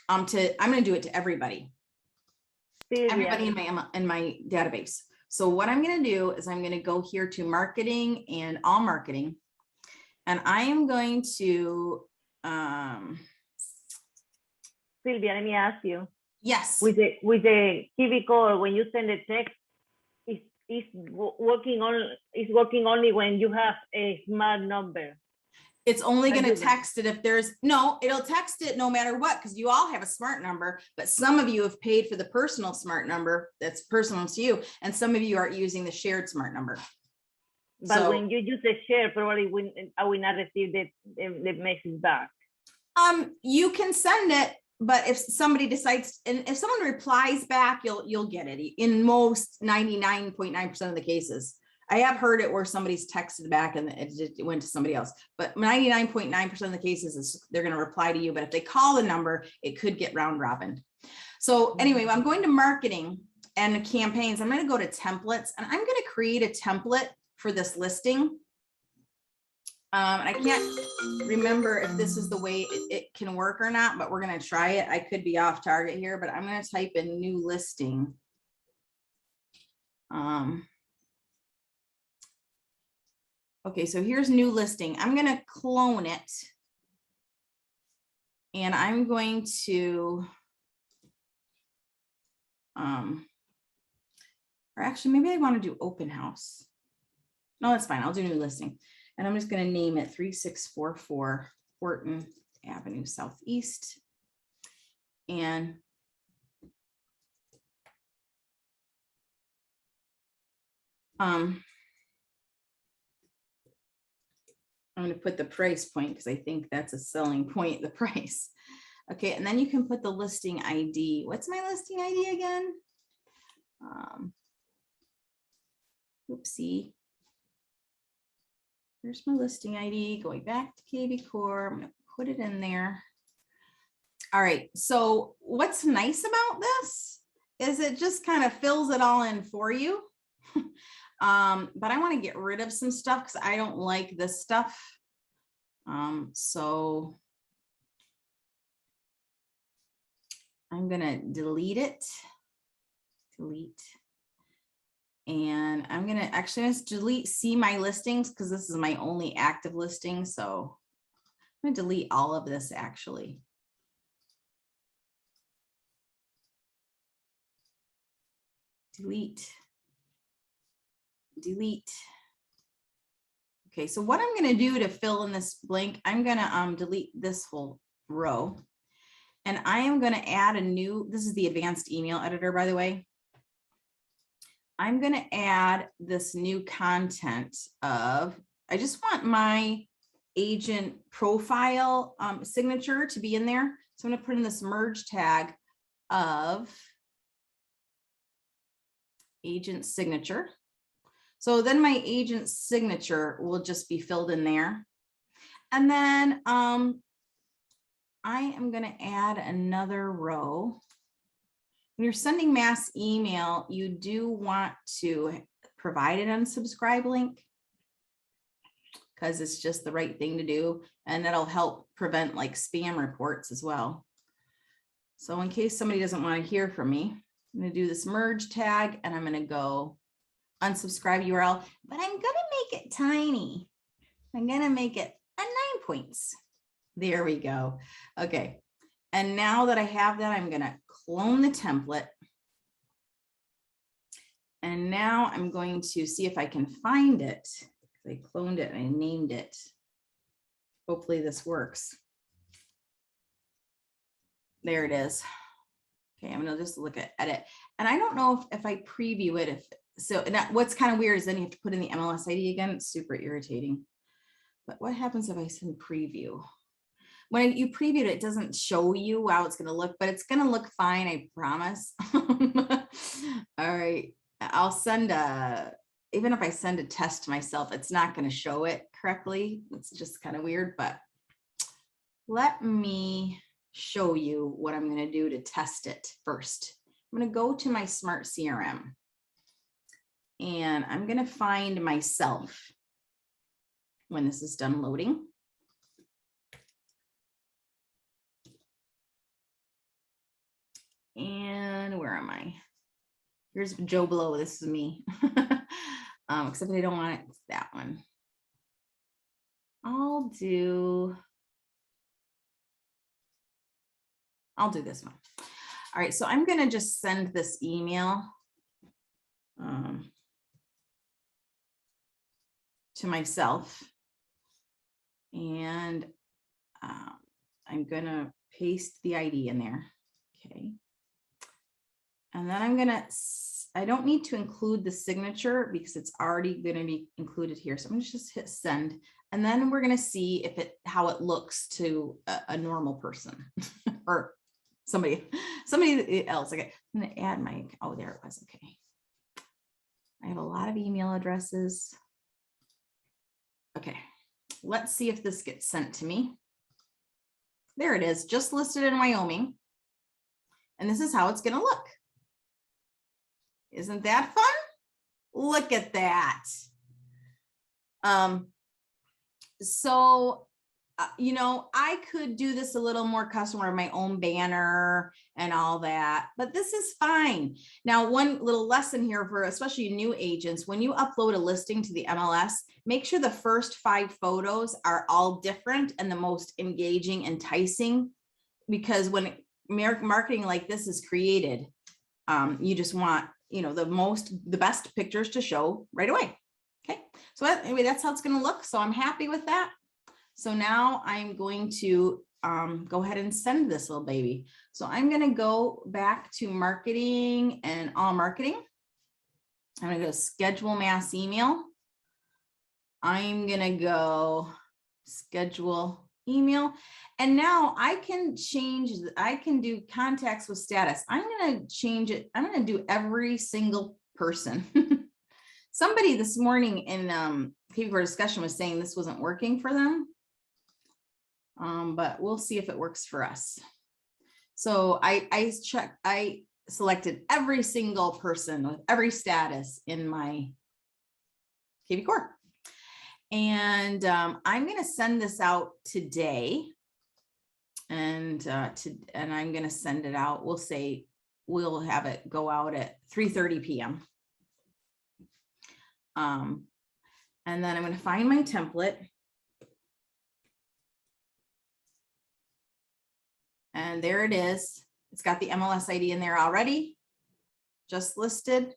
I'm going to do it to everybody. Everybody in my database. So what I'm going to do is I'm going to go here to marketing and all marketing. And I am going to, Sylvia, let me ask you. Yes. With the kvCore, when you send a text, it's working only when you have a smart number. It's only going to text it if there's no, it'll text it no matter what, because you all have a smart number, but some of you have paid for the personal smart number that's personal to you, and some of you are using the shared smart number. But so, when you use the share, probably I will not receive the message back. You can send it, but if somebody decides, and if someone replies back, you'll get it in most 99.9% of the cases. I have heard it where somebody's texted back and it went to somebody else, but 99.9% of the cases they're going to reply to you. But if they call the number, it could get round robin. So anyway, I'm going to marketing and campaigns. I'm going to go to templates, and I'm going to create a template for this listing. I can't remember if this is the way it can work or not, but we're going to try it. I could be off target here, but I'm going to type in new listing. Okay, so here's new listing. I'm going to clone it. And I'm going to, or actually, maybe I want to do open house. No, that's fine. I'll do new listing. And I'm just going to name it 3644 Horton Avenue Southeast. And I'm going to put the price point because I think that's a selling point, the price. Okay, and then you can put the listing ID. What's my listing ID again? Oopsie. Here's my listing ID, going back to kvCore. I'm going to put it in there. All right, so what's nice about this is it just kind of fills it all in for you. But I want to get rid of some stuff because I don't like this stuff. So I'm going to delete it. Delete. And I'm going to actually just delete see my listings because this is my only active listing. So I'm going to delete all of this actually. Delete. Delete. Okay, so what I'm going to do to fill in this blank, I'm going to delete this whole row. And I am going to add a new, this is the advanced email editor, by the way. I'm going to add this new content of, I just want my agent profile signature to be in there. So I'm going to put in this merge tag of agent signature. So then my agent signature will just be filled in there. And then I am going to add another row. I'm when you're sending mass email, you do want to provide an unsubscribe link because it's just the right thing to do. And that'll help prevent like spam reports as well. So in case somebody doesn't want to hear from me, I'm going to do this merge tag and I'm going to go unsubscribe URL, but I'm going to make it tiny. I'm going to make it a 9 points. There we go. Okay. And now that I have that, I'm going to clone the template. And now I'm going to see if I can find it. I cloned it and I named it. Hopefully this works. There it is. Okay, I'm going to just look at edit. And I don't know if I preview it, what's kind of weird is then you have to put in the MLS ID again. It's super irritating. But what happens if I send preview? When you preview it, it doesn't show you how it's going to look, but it's going to look fine, I promise. All right, I'll send even if I send a test to myself, it's not going to show it correctly. It's just kind of weird, but let me show you what I'm going to do to test it first. I'm going to go to my Smart CRM and I'm going to find myself when this is done loading. And where am I? Here's Joe Blow. This is me. Except I don't want it. It's that one. I'll do this one. All right. So I'm going to just send this email to myself. And I'm going to paste the ID in there. Okay. And then I don't need to include the signature because it's already going to be included here. So I'm going to just hit send. And then we're going to see how it looks to a normal person or somebody else. Okay. I'm going to add oh, there it was. Okay. I have a lot of email addresses. Okay. Let's see if this gets sent to me. There it is, just listed in Wyoming. And this is how it's going to look. Isn't that fun? Look at that. I could do this a little more custom or my own banner and all that, but this is fine. Now, one little lesson here for especially new agents, when you upload a listing to the MLS, make sure the first 5 photos are all different and the most engaging, enticing, because when marketing like this is created, you just want, the best pictures to show right away. Okay. So anyway, that's how it's going to look. So I'm happy with that. So now I'm going to go ahead and send this little baby. So I'm going to go back to marketing and all marketing. I'm going to go schedule mass email. I'm going to go schedule email. And now I can do contacts with status. I'm going to change it. I'm going to do every single person. Somebody this morning in kvCore discussion was saying this wasn't working for them. But we'll see if it works for us. So I selected every single person with every status in my kvCore. And I'm going to send this out today. And I'm going to send it out. We'll have it go out at 3:30 p.m. And then I'm going to find my template. And there it is. It's got the MLS ID in there already. Just listed.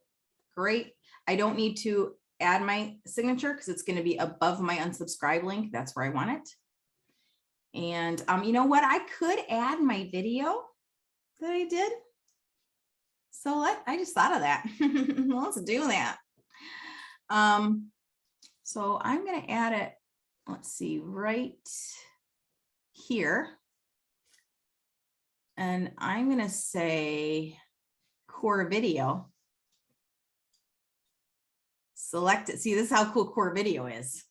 Great. I don't need to add my signature because it's going to be above my unsubscribe link. That's where I want it. And you know what? I could add my video that I did. So I just thought of that. Let's do that. So I'm going to add it. Let's see, right here. And I'm going to say core video. Select it. See, this is how cool core video is.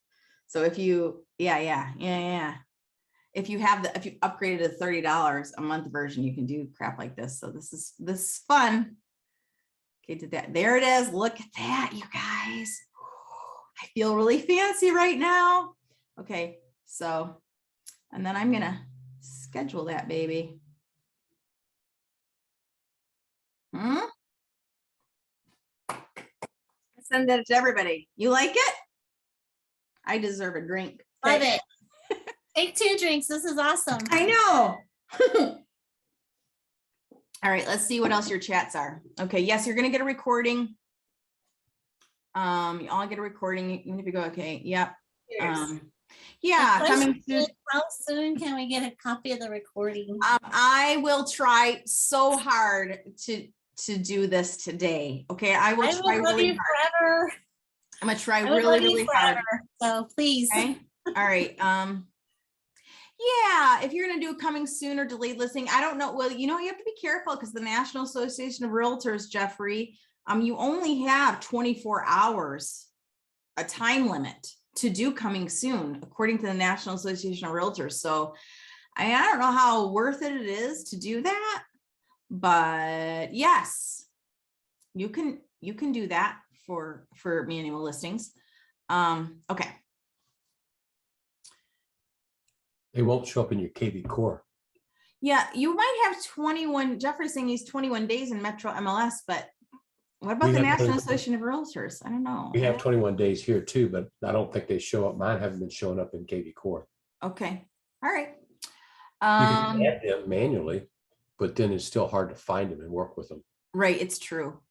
So if you, yeah. if you upgraded to $30 a month version, you can do crap like this. So this is fun. Okay, did that. There it is. Look at that, you guys. I feel really fancy right now. Okay, so, and then I'm gonna schedule that baby. Send that to everybody. You like it? I deserve a drink. Love it. Take 2 drinks. This is awesome. I know. All right, let's see what else your chats are. Okay, yes, you're gonna get a recording. You all get a recording, even if you go, okay, yep. Yeah, coming soon. How soon can we get a copy of the recording? I will try so hard to do this today. Okay, I will try really hard. Forever. I'm gonna try really hard. So please. Okay. All right. Yeah, if you're gonna do coming soon or delayed listing, I don't know. Well, you know, you have to be careful because the National Association of Realtors, Jeffrey, you only have 24 hours, a time limit to do coming soon, according to the National Association of Realtors. So I don't know how worth it is to do that, but yes, you can do that for manual listings. Okay. They won't show up in your kvCore. Yeah, you might have 21. Jeffrey's saying he's 21 days in Metro MLS, but what about the National Association of Realtors? I don't know. We have 21 days here too, but I don't think they show up. Mine haven't been showing up in kvCore. Okay. All right. You can add them manually, but then it's still hard to find them and work with them. Right. It's true.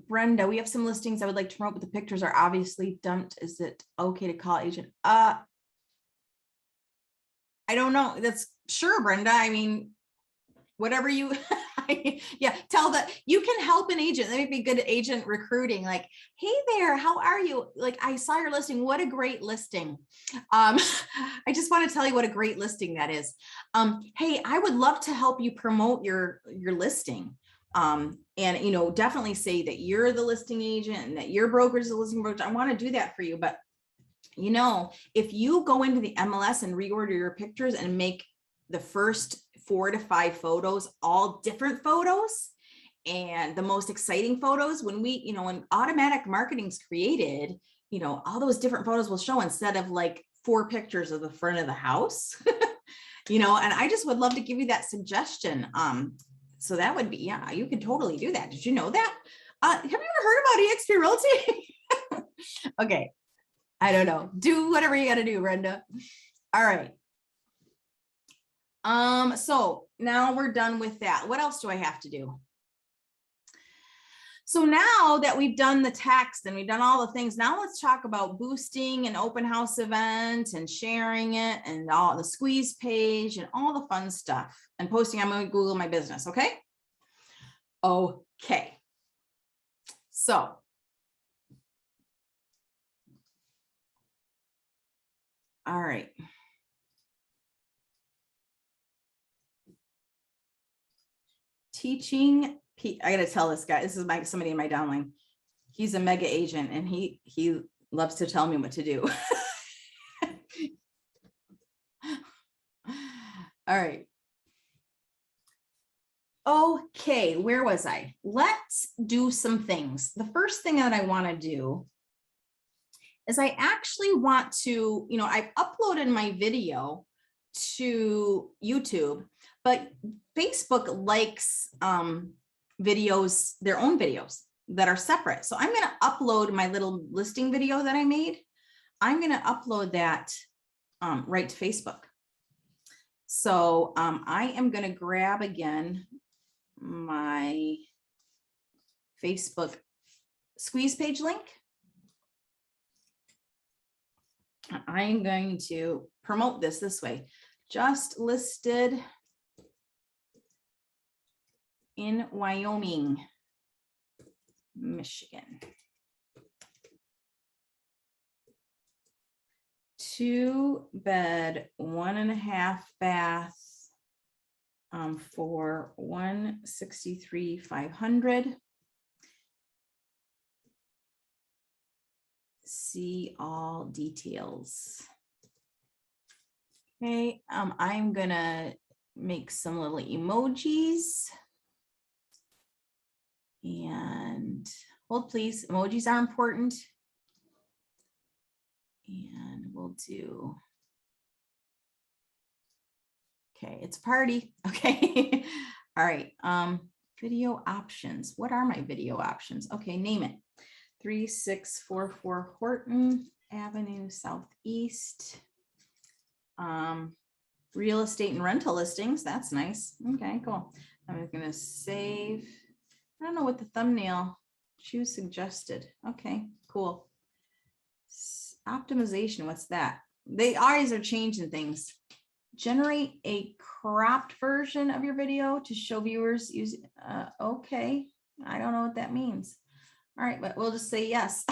Brenda, we have some listings I would like to promote, but the pictures are obviously dumped. Is it okay to call agent? I don't know. That's sure, Brenda. I mean, whatever you, yeah, tell that you can help an agent. That might be good agent recruiting. Like, hey there, how are you? Like, I saw your listing. What a great listing. I just want to tell you what a great listing that is. Hey, I would love to help you promote your listing. And, you know, definitely say that you're the listing agent and that your broker is the listing broker. I want to do that for you. But, you know, if you go into the MLS and reorder your pictures and make the first 4 to 5 photos, all different photos and the most exciting photos, when we, you know, when automatic marketing's created, you know, all those different photos will show instead of like 4 pictures of the front of the house, you know, and I just would love to give you that suggestion. So that would be, yeah, you could totally do that. Did you know that? Have you ever heard about eXp Realty? Okay. I don't know. Do whatever you got to do, Brenda. All right. So now we're done with that. What else do I have to do? So now that we've done the text and we've done all the things, now let's talk about boosting an open house event and sharing it and all the squeeze page and all the fun stuff and posting. I'm going to Google My Business. Okay. Okay. So all right. Teaching. I got to tell this guy, this is somebody in my downline. He's a mega agent and he loves to tell me what to do. All right. Okay, where was I? Let's do some things. The first thing that I want to do is I actually want to, you know, I've uploaded my video to YouTube, but Facebook likes videos, their own videos that are separate. So I'm going to upload my little listing video that I made. I'm going to upload that right to Facebook. So I am going to grab again my Facebook squeeze page link. I'm going to promote this way. Just listed in Wyoming, Michigan. 2-bed, 1.5 bath for $163,500. See all details. Okay, I'm gonna make some little emojis. And hold please, emojis are important. And we'll do, okay, it's a party. Okay. All right. Video options. What are my video options? Okay, name it. 3644 Horton Avenue Southeast. Real estate and rental listings. That's nice. Okay, cool. I'm gonna save. I don't know what the thumbnail choose suggested. Okay, cool. Optimization, what's that? They always are changing things. Generate a cropped version of your video to show viewers use. Okay, I don't know what that means. All right, but we'll just say yes.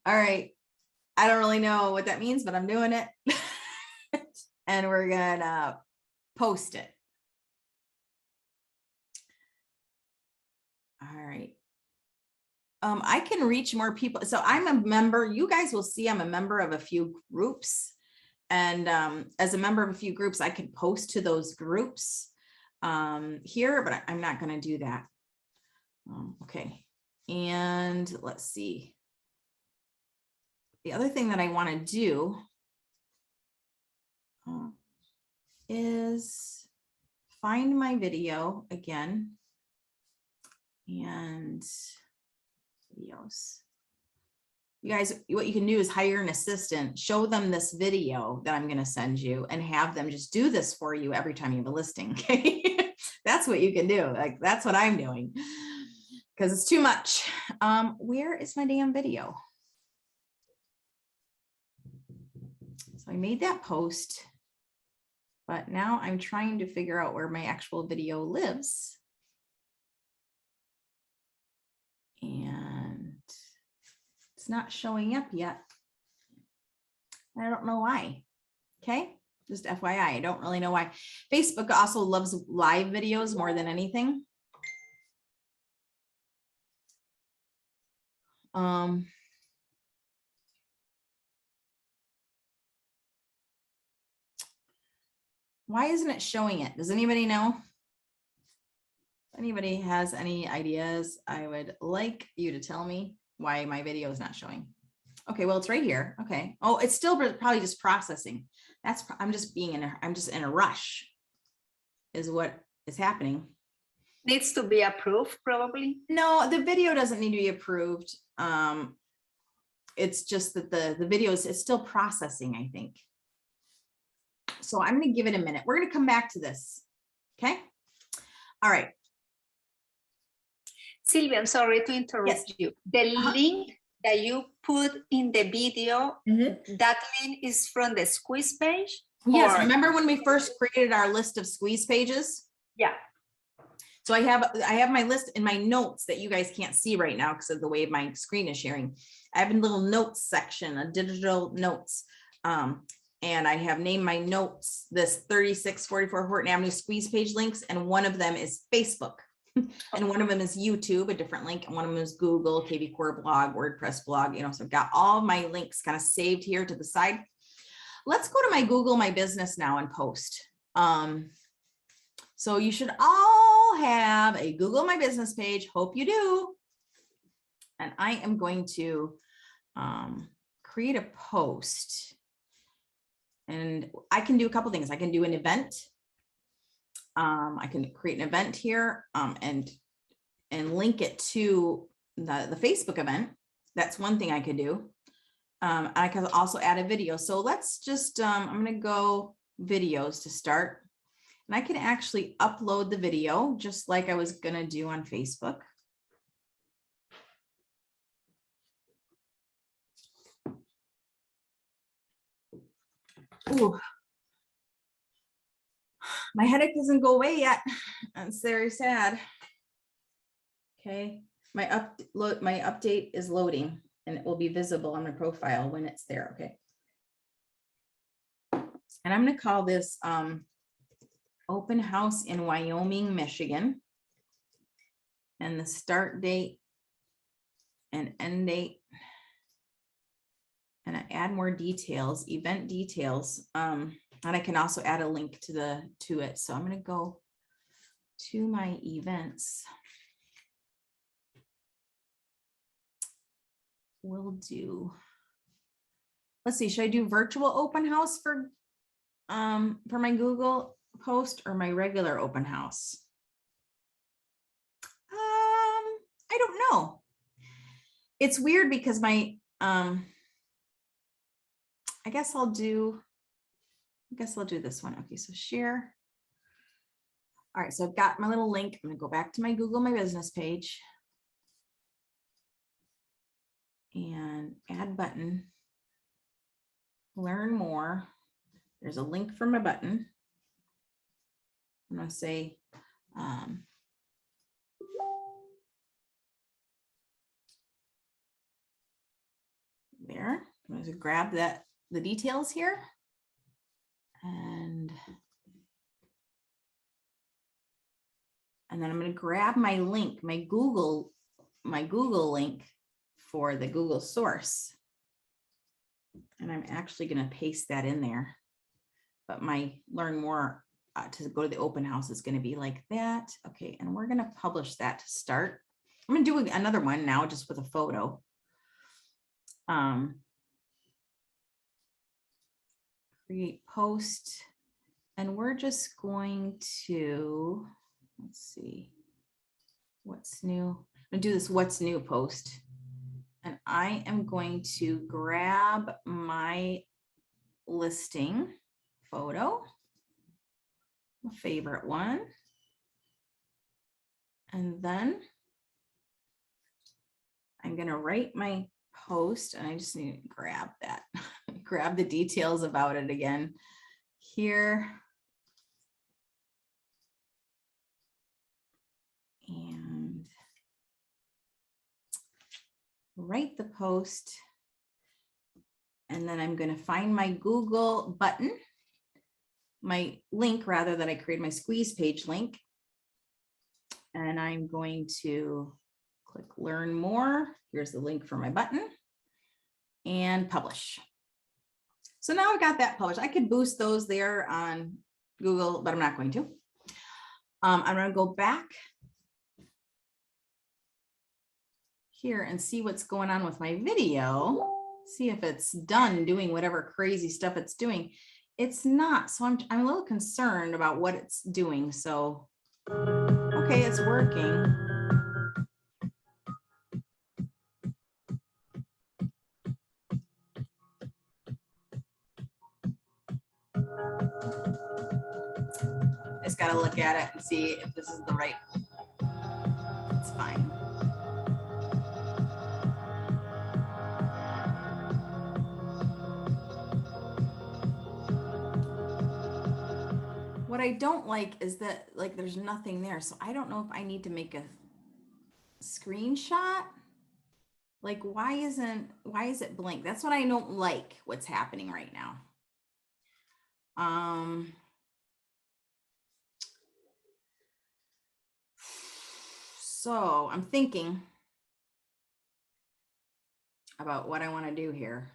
All right, I don't really know what that means, but I'm doing it. And we're gonna post it. All right. I can reach more people. So I'm a member. You guys will see I'm a member of a few groups. And as a member of a few groups, I can post to those groups here, but I'm not going to do that. Okay. And let's see. The other thing that I want to do is find my video again and videos. You guys, what you can do is hire an assistant, show them this video that I'm going to send you and have them just do this for you every time you have a listing. Okay. That's what you can do. Like, that's what I'm doing because it's too much. Where is my damn video? So I made that post, but now I'm trying to figure out where my actual video lives. And it's not showing up yet. I don't know why. Okay, just FYI, I don't really know why. Facebook also loves live videos more than anything. Why isn't it showing it? Does anybody know? If anybody has any ideas, I would like you to tell me why my video is not showing. Okay, well, it's right here. Okay. Oh, it's still probably just processing. I'm just in a rush is what is happening. Needs to be approved, probably. No, the video doesn't need to be approved. It's just that the video is still processing, I think. So I'm going to give it a minute. We're going to come back to this. Okay. All right. Sylvia, I'm sorry to interrupt you. The link that you put in the video, that link is from the squeeze page? Yes. Remember when we first created our list of squeeze pages? Yeah. So I have my list in my notes that you guys can't see right now because of the way my screen is sharing. I have a little notes section, a digital notes. And I have named my notes this 3644 Horton Avenue squeeze page links. And one of them is Facebook. And one of them is YouTube, a different link. And one of them is Google, kvCore blog, WordPress blog. So I've got all of my links kind of saved here to the side. Let's go to my Google My Business now and post. So you should all have a Google My Business page. Hope you do. And I am going to create a post. And I can do a couple things. I can do an event. I can create an event here and link it to the Facebook event. That's one thing I could do. I can also add a video. So let's just, I'm going to go videos to start. And I can actually upload the video just like I was going to do on Facebook. Ooh. My headache doesn't go away yet. That's very sad. Okay, my update is loading and it will be visible on my profile when it's there. Okay. And I'm going to call this open house in Wyoming, Michigan. And the start date and end date and I add more details, event details. And I can also add a link to it. So I'm going to go to my events. We'll do, let's see, should I do virtual open house for my Google post or my regular open house? I don't know. It's weird because my, I guess I'll do this one. Okay, so share. All right, so I've got my little link. I'm gonna go back to my Google My Business page and add button, learn more. There's a link for my button. I'm gonna say, there, I'm going to grab the details here, and then I'm going to grab my link, my Google link for the Google source, and I'm actually going to paste that in there. But my learn more to go to the open house is going to be like that. Okay, and we're going to publish that to start. I'm going to do another one now just with a photo. Create post, and we're just going to, let's see, what's new. I'm gonna do this what's new post, and I am going to grab my listing photo, my favorite one, and then I'm gonna write my post, and I just need to grab that, grab the details about it again here. And write the post. And then I'm going to find my Google button, my link rather, that I create my squeeze page link. And I'm going to click learn more. Here's the link for my button and publish. So now I've got that published. I could boost those there on Google, but I'm not going to. I'm going to go back here and see what's going on with my video. See if it's done doing whatever crazy stuff it's doing. It's not, so I'm a little concerned about what it's doing. So, okay, it's working. I just gotta look at it and see if this is the right, it's fine. What I don't like is that like there's nothing there. So I don't know if I need to make a screenshot. Like why is it blank? That's what I don't like, what's happening right now. So I'm thinking about what I want to do here.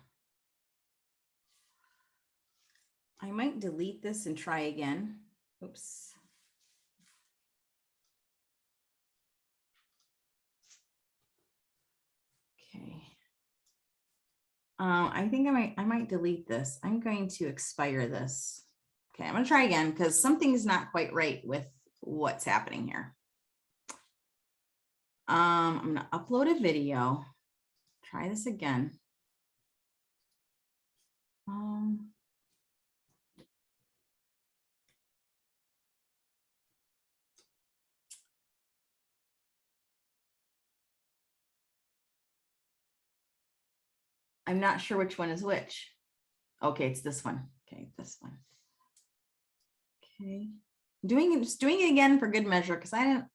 I might delete this and try again. Oops. Okay. I think I might delete this. I'm going to expire this. Okay, I'm going to try again because something's not quite right with what's happening here. I'm going to upload a video. Try this again. I'm not sure which one is which. Okay, it's this one. Okay, this one. Okay, just doing it again for good measure because I didn't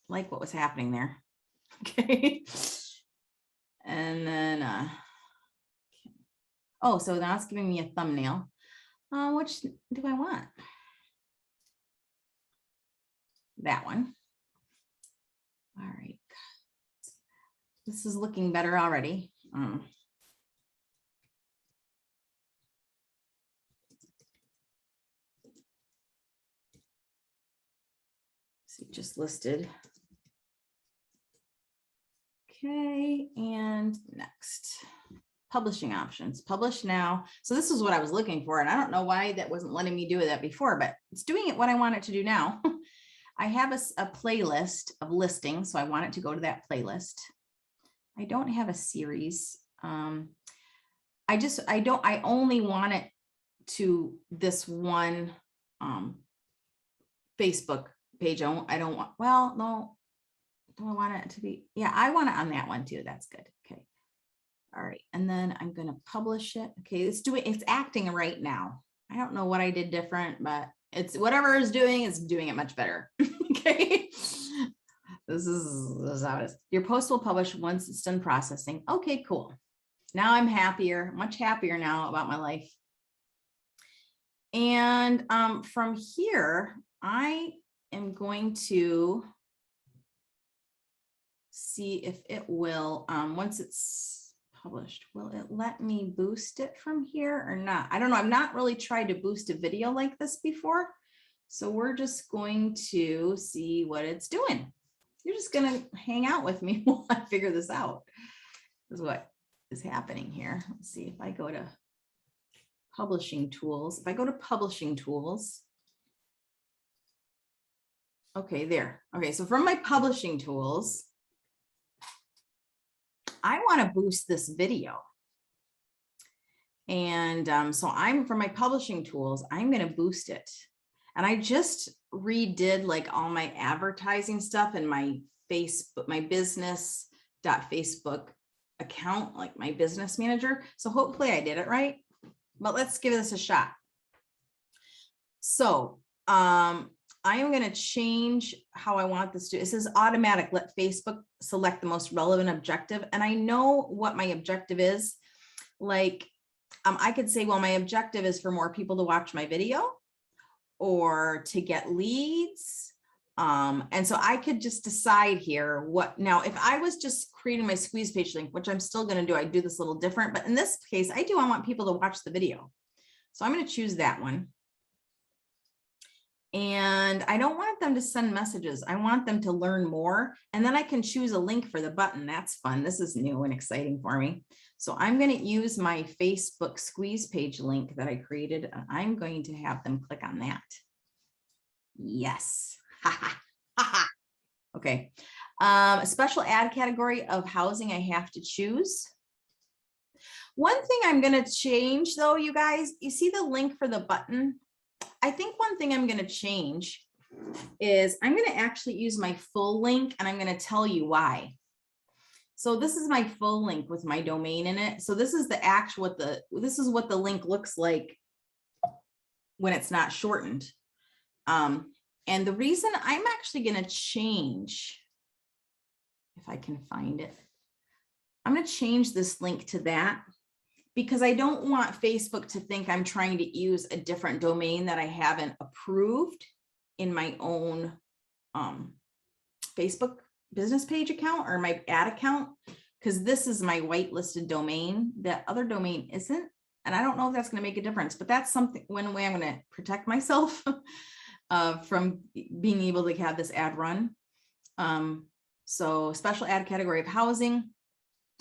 like what was happening there. Okay, and then okay. Oh, so now it's giving me a thumbnail. Which do I want? That one. All right, this is looking better already. just listed. Okay, and next, publishing options, publish now. So this is what I was looking for, and I don't know why that wasn't letting me do that before, but it's doing it what I want it to do now. I have a playlist of listings, so I want it to go to that playlist. I don't have a series. I only want it to this one Facebook page. I don't want, well, no, do I want it to be, yeah, I want it on that one too. That's good. Okay. All right. And then I'm going to publish it. Okay. It's acting right now. I don't know what I did different, but it's whatever it's doing it much better. Okay. This is how it is. Your post will publish once it's done processing. Okay, cool. Now I'm happier, much happier now about my life. And from here, I am going to see if it will, once it's published, will it let me boost it from here or not? I don't know. I've not really tried to boost a video like this before. So we're just going to see what it's doing. You're just going to hang out with me while I figure this out. This is what is happening here. Let's see if I go to publishing tools. If I go to publishing tools, okay, there. Okay, so from my publishing tools, I want to boost this video. And so from my publishing tools, I'm going to boost it. And I just redid like all my advertising stuff in my Facebook, my business.facebook account, like my business manager. So hopefully I did it right, but let's give this a shot. So I am going to change how I want this to. It says automatic, let Facebook select the most relevant objective. And I know what my objective is. Like I could say, well, my objective is for more people to watch my video or to get leads. And so I could just decide here what, now, if I was just creating my squeeze page link, which I'm still going to do, I do this a little different, but in this case, I want people to watch the video. So I'm going to choose that one. And I don't want them to send messages. I want them to learn more. And then I can choose a link for the button. That's fun. This is new and exciting for me. So I'm going to use my Facebook squeeze page link that I created. And I'm going to have them click on that. Yes. Okay. A special ad category of housing I have to choose. One thing I'm going to change though, you guys, you see the link for the button? I think one thing I'm going to change is I'm going to actually use my full link and I'm going to tell you why. So this is my full link with my domain in it. So this is the actual, this is what the link looks like when it's not shortened. And the reason I'm actually going to change, if I can find it, I'm going to change this link to that, because I don't want Facebook to think I'm trying to use a different domain that I haven't approved in my own Facebook business page account or my ad account, because this is my whitelisted domain. That other domain isn't. And I don't know if that's going to make a difference, but that's something, one way I'm going to protect myself from being able to have this ad run. So special ad category of housing.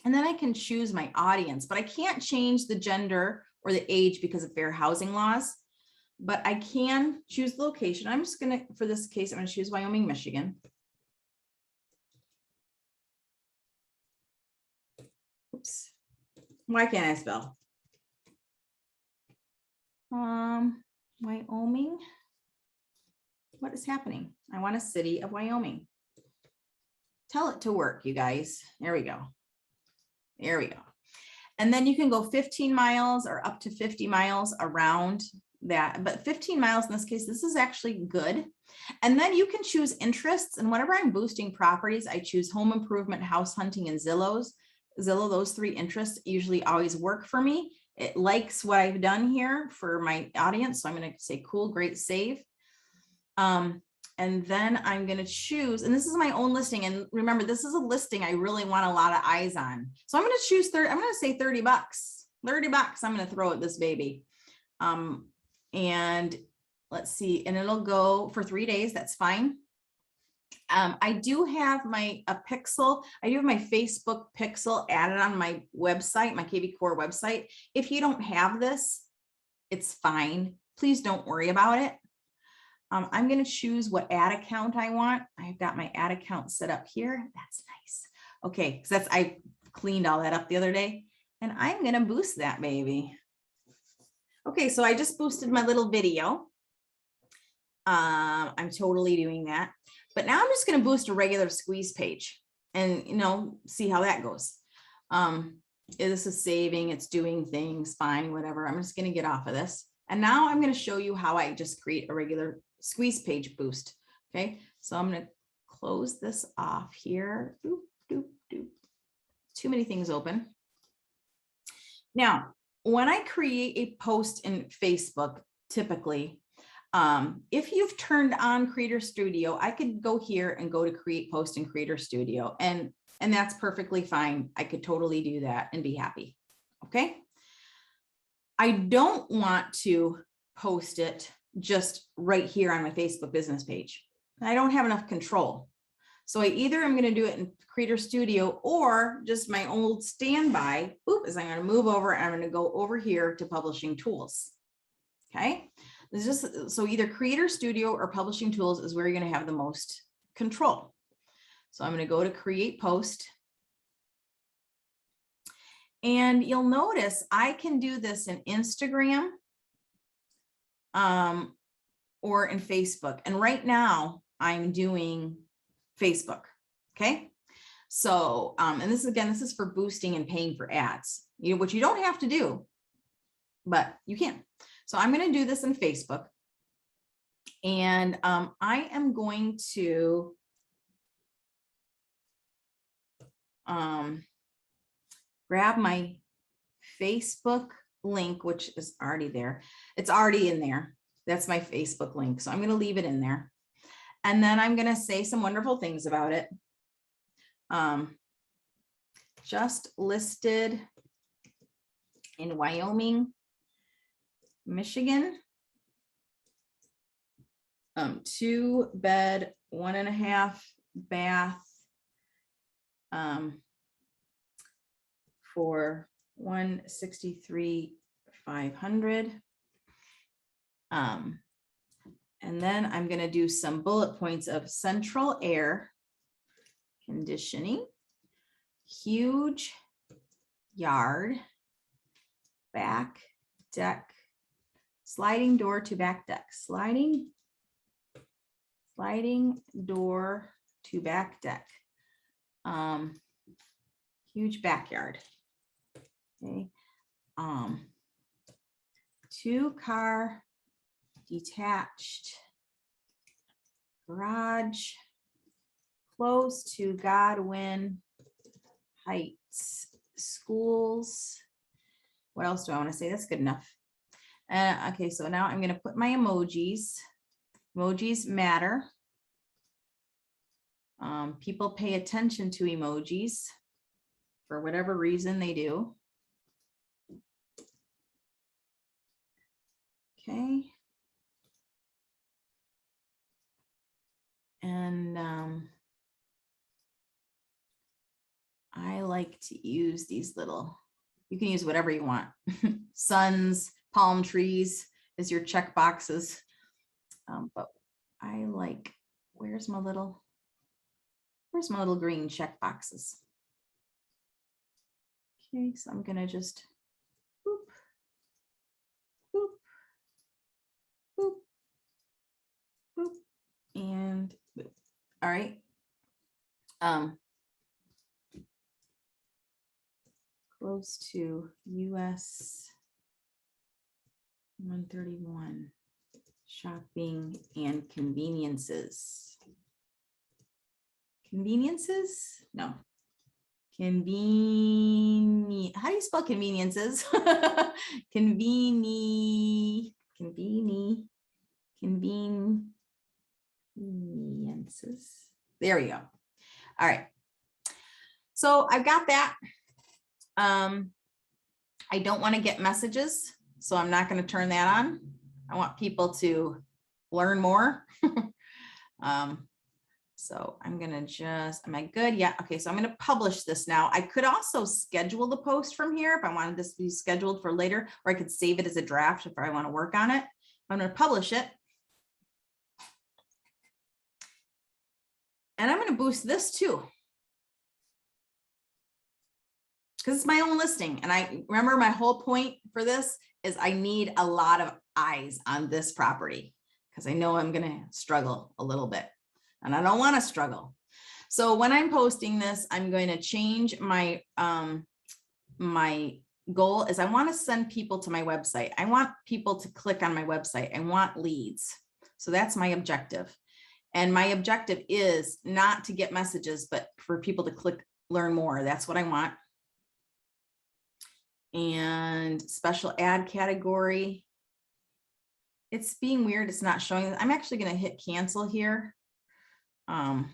And then I can choose my audience, but I can't change the gender or the age because of fair housing laws, but I can choose the location. I'm just going to, for this case, I'm going to choose Wyoming, Michigan. Oops. Why can't I spell? Wyoming. What is happening? I want a city of Wyoming. Tell it to work, you guys. There we go. There we go. And then you can go 15 miles or up to 50 miles around that, but 15 miles in this case, this is actually good. And then you can choose interests, and whenever I'm boosting properties, I choose home improvement, house hunting, and Zillow. Those three interests usually always work for me. It likes what I've done here for my audience. So I'm going to say, cool, great, save. And then I'm going to choose, and this is my own listing. And remember, this is a listing I really want a lot of eyes on. So I'm going to choose I'm going to say $30, $30. I'm going to throw at this baby. And let's see, and it'll go for 3 days. That's fine. I do have a pixel. I do have my Facebook pixel added on my website, my kvCore website. If you don't have this, it's fine. Please don't worry about it. I'm going to choose what ad account I want. I've got my ad account set up here. That's nice. Okay, so I cleaned all that up the other day, and I'm going to boost that baby. Okay, so I just boosted my little video. I'm totally doing that. But now I'm just going to boost a regular squeeze page and, see how that goes. This is saving, it's doing things, fine, whatever. I'm just going to get off of this. And now I'm going to show you how I just create a regular squeeze page boost. Okay, so I'm going to close this off here. Doop, doop, doop. Too many things open. Now, when I create a post in Facebook, typically, if you've turned on Creator Studio, I could go here and go to create post in Creator Studio, and that's perfectly fine. I could totally do that and be happy. Okay. I don't want to post it just right here on my Facebook business page. I don't have enough control. So I either am going to do it in Creator Studio or just my old standby. Is I'm going to move over and I'm going to go over here to Publishing Tools. Okay. It's just, so either Creator Studio or Publishing Tools is where you're going to have the most control. So I'm going to go to Create Post. And you'll notice I can do this in Instagram or in Facebook. And right now I'm doing Facebook. Okay. So, and this is for boosting and paying for ads, which you don't have to do, but you can. So I'm going to do this in Facebook, and I am going to grab my Facebook link, which is already there. It's already in there. That's my Facebook link. So I'm going to leave it in there. And then I'm going to say some wonderful things about it. Just listed in Wyoming, Michigan, 2-bed, 1.5 bath, for $163,500. And then I'm going to do some bullet points of central air conditioning, huge yard, back deck, sliding door to back deck, sliding door to back deck, huge backyard. Okay. 2-car detached garage, close to Godwin Heights schools. What else do I want to say? That's good enough. Okay, so now I'm going to put my emojis. Emojis matter. People pay attention to emojis for whatever reason they do. Okay. And I like to use these little, you can use whatever you want. Suns, palm trees is your check boxes. But I like, where's my little green check boxes? Okay, so I'm gonna just boop, boop, boop, boop, and boop. All right. Close to US 131, shopping and conveniences. Conveniences? No. Convenient. How do you spell conveniences? Conveniences. There we go. All right. So I've got that. I don't want to get messages, so I'm not going to turn that on. I want people to learn more. So I'm gonna just, am I good? Yeah, okay, so I'm gonna publish this now. I could also schedule the post from here if I wanted this to be scheduled for later, or I could save it as a draft if I wanna work on it. I'm gonna publish it. And I'm gonna boost this too. Because it's my own listing. And I remember my whole point for this is I need a lot of eyes on this property because I know I'm gonna struggle a little bit. And I don't want to struggle. So when I'm posting this, I'm going to change my, my goal is I want to send people to my website. I want people to click on my website. I want leads. So that's my objective. And my objective is not to get messages, but for people to click, learn more. That's what I want. And special ad category. It's being weird. It's not showing. I'm actually going to hit cancel here. And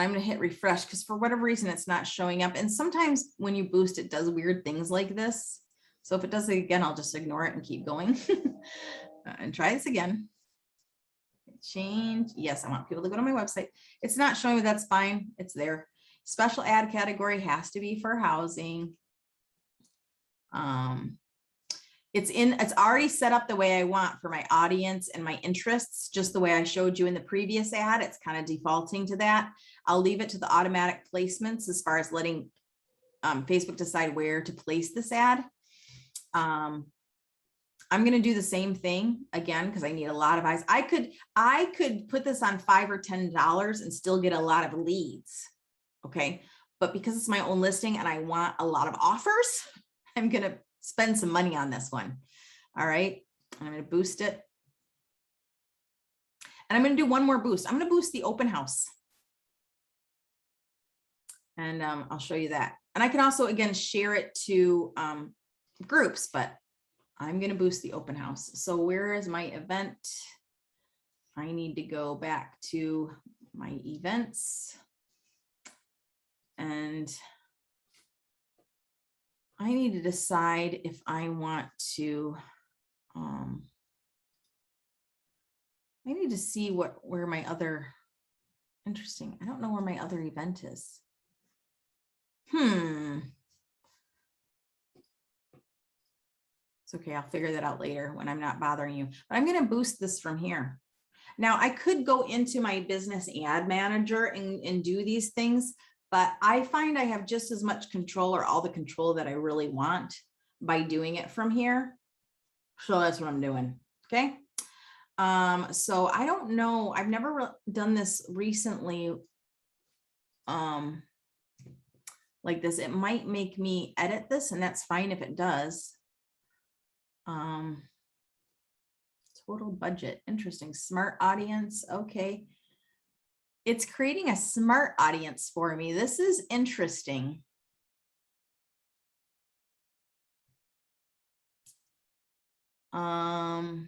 I'm going to hit refresh because for whatever reason, it's not showing up. And sometimes when you boost, it does weird things like this. So if it does it again, I'll just ignore it and keep going and try this again. Change. Yes, I want people to go to my website. It's not showing me. That's fine. It's there. Special ad category has to be for housing. It's already set up the way I want for my audience and my interests, just the way I showed you in the previous ad. It's kind of defaulting to that. I'll leave it to the automatic placements as far as letting Facebook decide where to place this ad. I'm going to do the same thing again because I need a lot of eyes. I could put this on $5 or $10 and still get a lot of leads. Okay. But because it's my own listing and I want a lot of offers, I'm going to spend some money on this one. All right. I'm going to boost it. And I'm going to do one more boost. I'm going to boost the open house. And I'll show you that. And I can also, again, share it to groups, but I'm going to boost the open house. So where is my event? I need to go back to my events. And I need to decide if I want to, I need to see where my other, interesting. I don't know where my other event is. It's okay. I'll figure that out later when I'm not bothering you, but I'm going to boost this from here. Now I could go into my business ad manager and do these things, but I find I have just as much control or all the control that I really want by doing it from here. So that's what I'm doing. Okay. So I don't know. I've never done this recently. Like this, it might make me edit this and that's fine if it does. Total budget. Interesting. Smart audience. Okay. It's creating a smart audience for me. This is interesting. I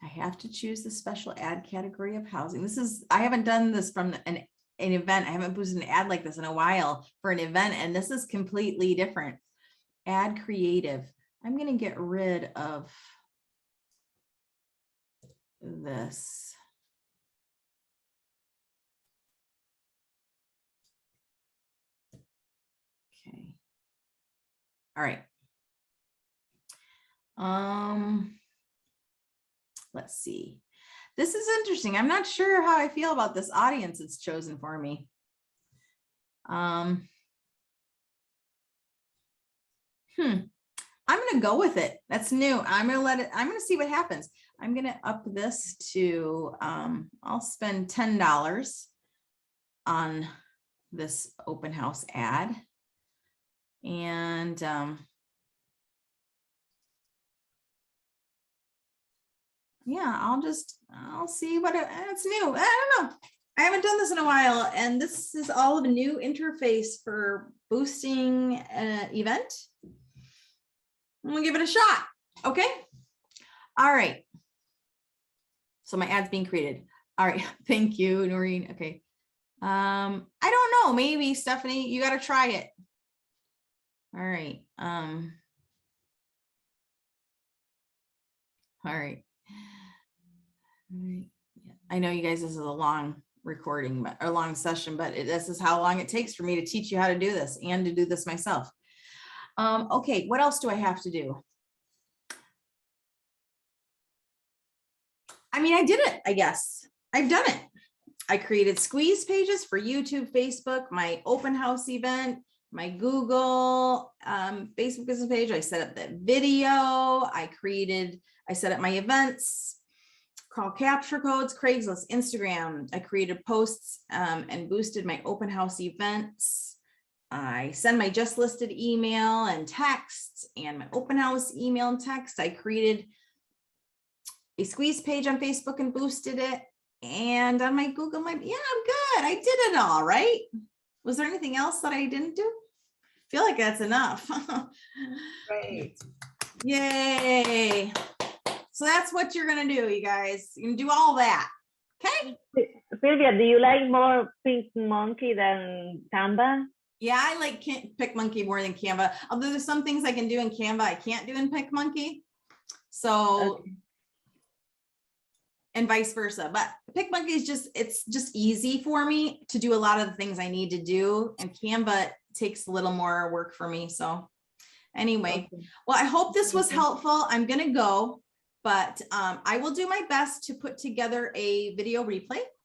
have to choose the special ad category of housing. This is, I haven't done this from an event. I haven't boosted an ad like this in a while for an event, and this is completely different. Ad creative. I'm going to get rid of this. Okay. All right. Let's see. This is interesting. I'm not sure how I feel about this audience it's chosen for me. I'm going to go with it. That's new. I'm going to let it, I'm going to see what happens. I'm going to up this to, I'll spend $10 on this open house ad. And, yeah, I'll see what it's new. I don't know. I haven't done this in a while, and this is all of a new interface for boosting an event. I'm gonna give it a shot. Okay. All right. So my ad's being created. All right. Thank you, Noreen. Okay. I don't know. Maybe Stephanie, you got to try it. All right. All right. Right. Yeah. I know you guys, this is a long recording, but a long session, but this is how long it takes for me to teach you how to do this and to do this myself. Okay, what else do I have to do? I mean, I did it, I guess. I've done it. I created squeeze pages for YouTube, Facebook, my open house event, my Google, Facebook business page. I set up the video. I set up my events, call capture codes, Craigslist, Instagram. I created posts and boosted my open house events. I send my just listed email and text and my open house email and text. I created a squeeze page on Facebook and boosted it. And on my Google, yeah, I'm good. I did it all, right? Was there anything else that I didn't do? I feel like that's enough. Great. Yay. So that's what you're going to do, you guys. You can do all that. Okay. Sylvia, do you like more Pink Monkey than Canva? Yeah, I like PicMonkey more than Canva. Although there's some things I can do in Canva I can't do in PicMonkey. So, okay. And vice versa. But PicMonkey is it's just easy for me to do a lot of the things I need to do. And Canva takes a little more work for me. So anyway, okay. Well, I hope this was helpful. I'm going to go, but I will do my best to put together a video replay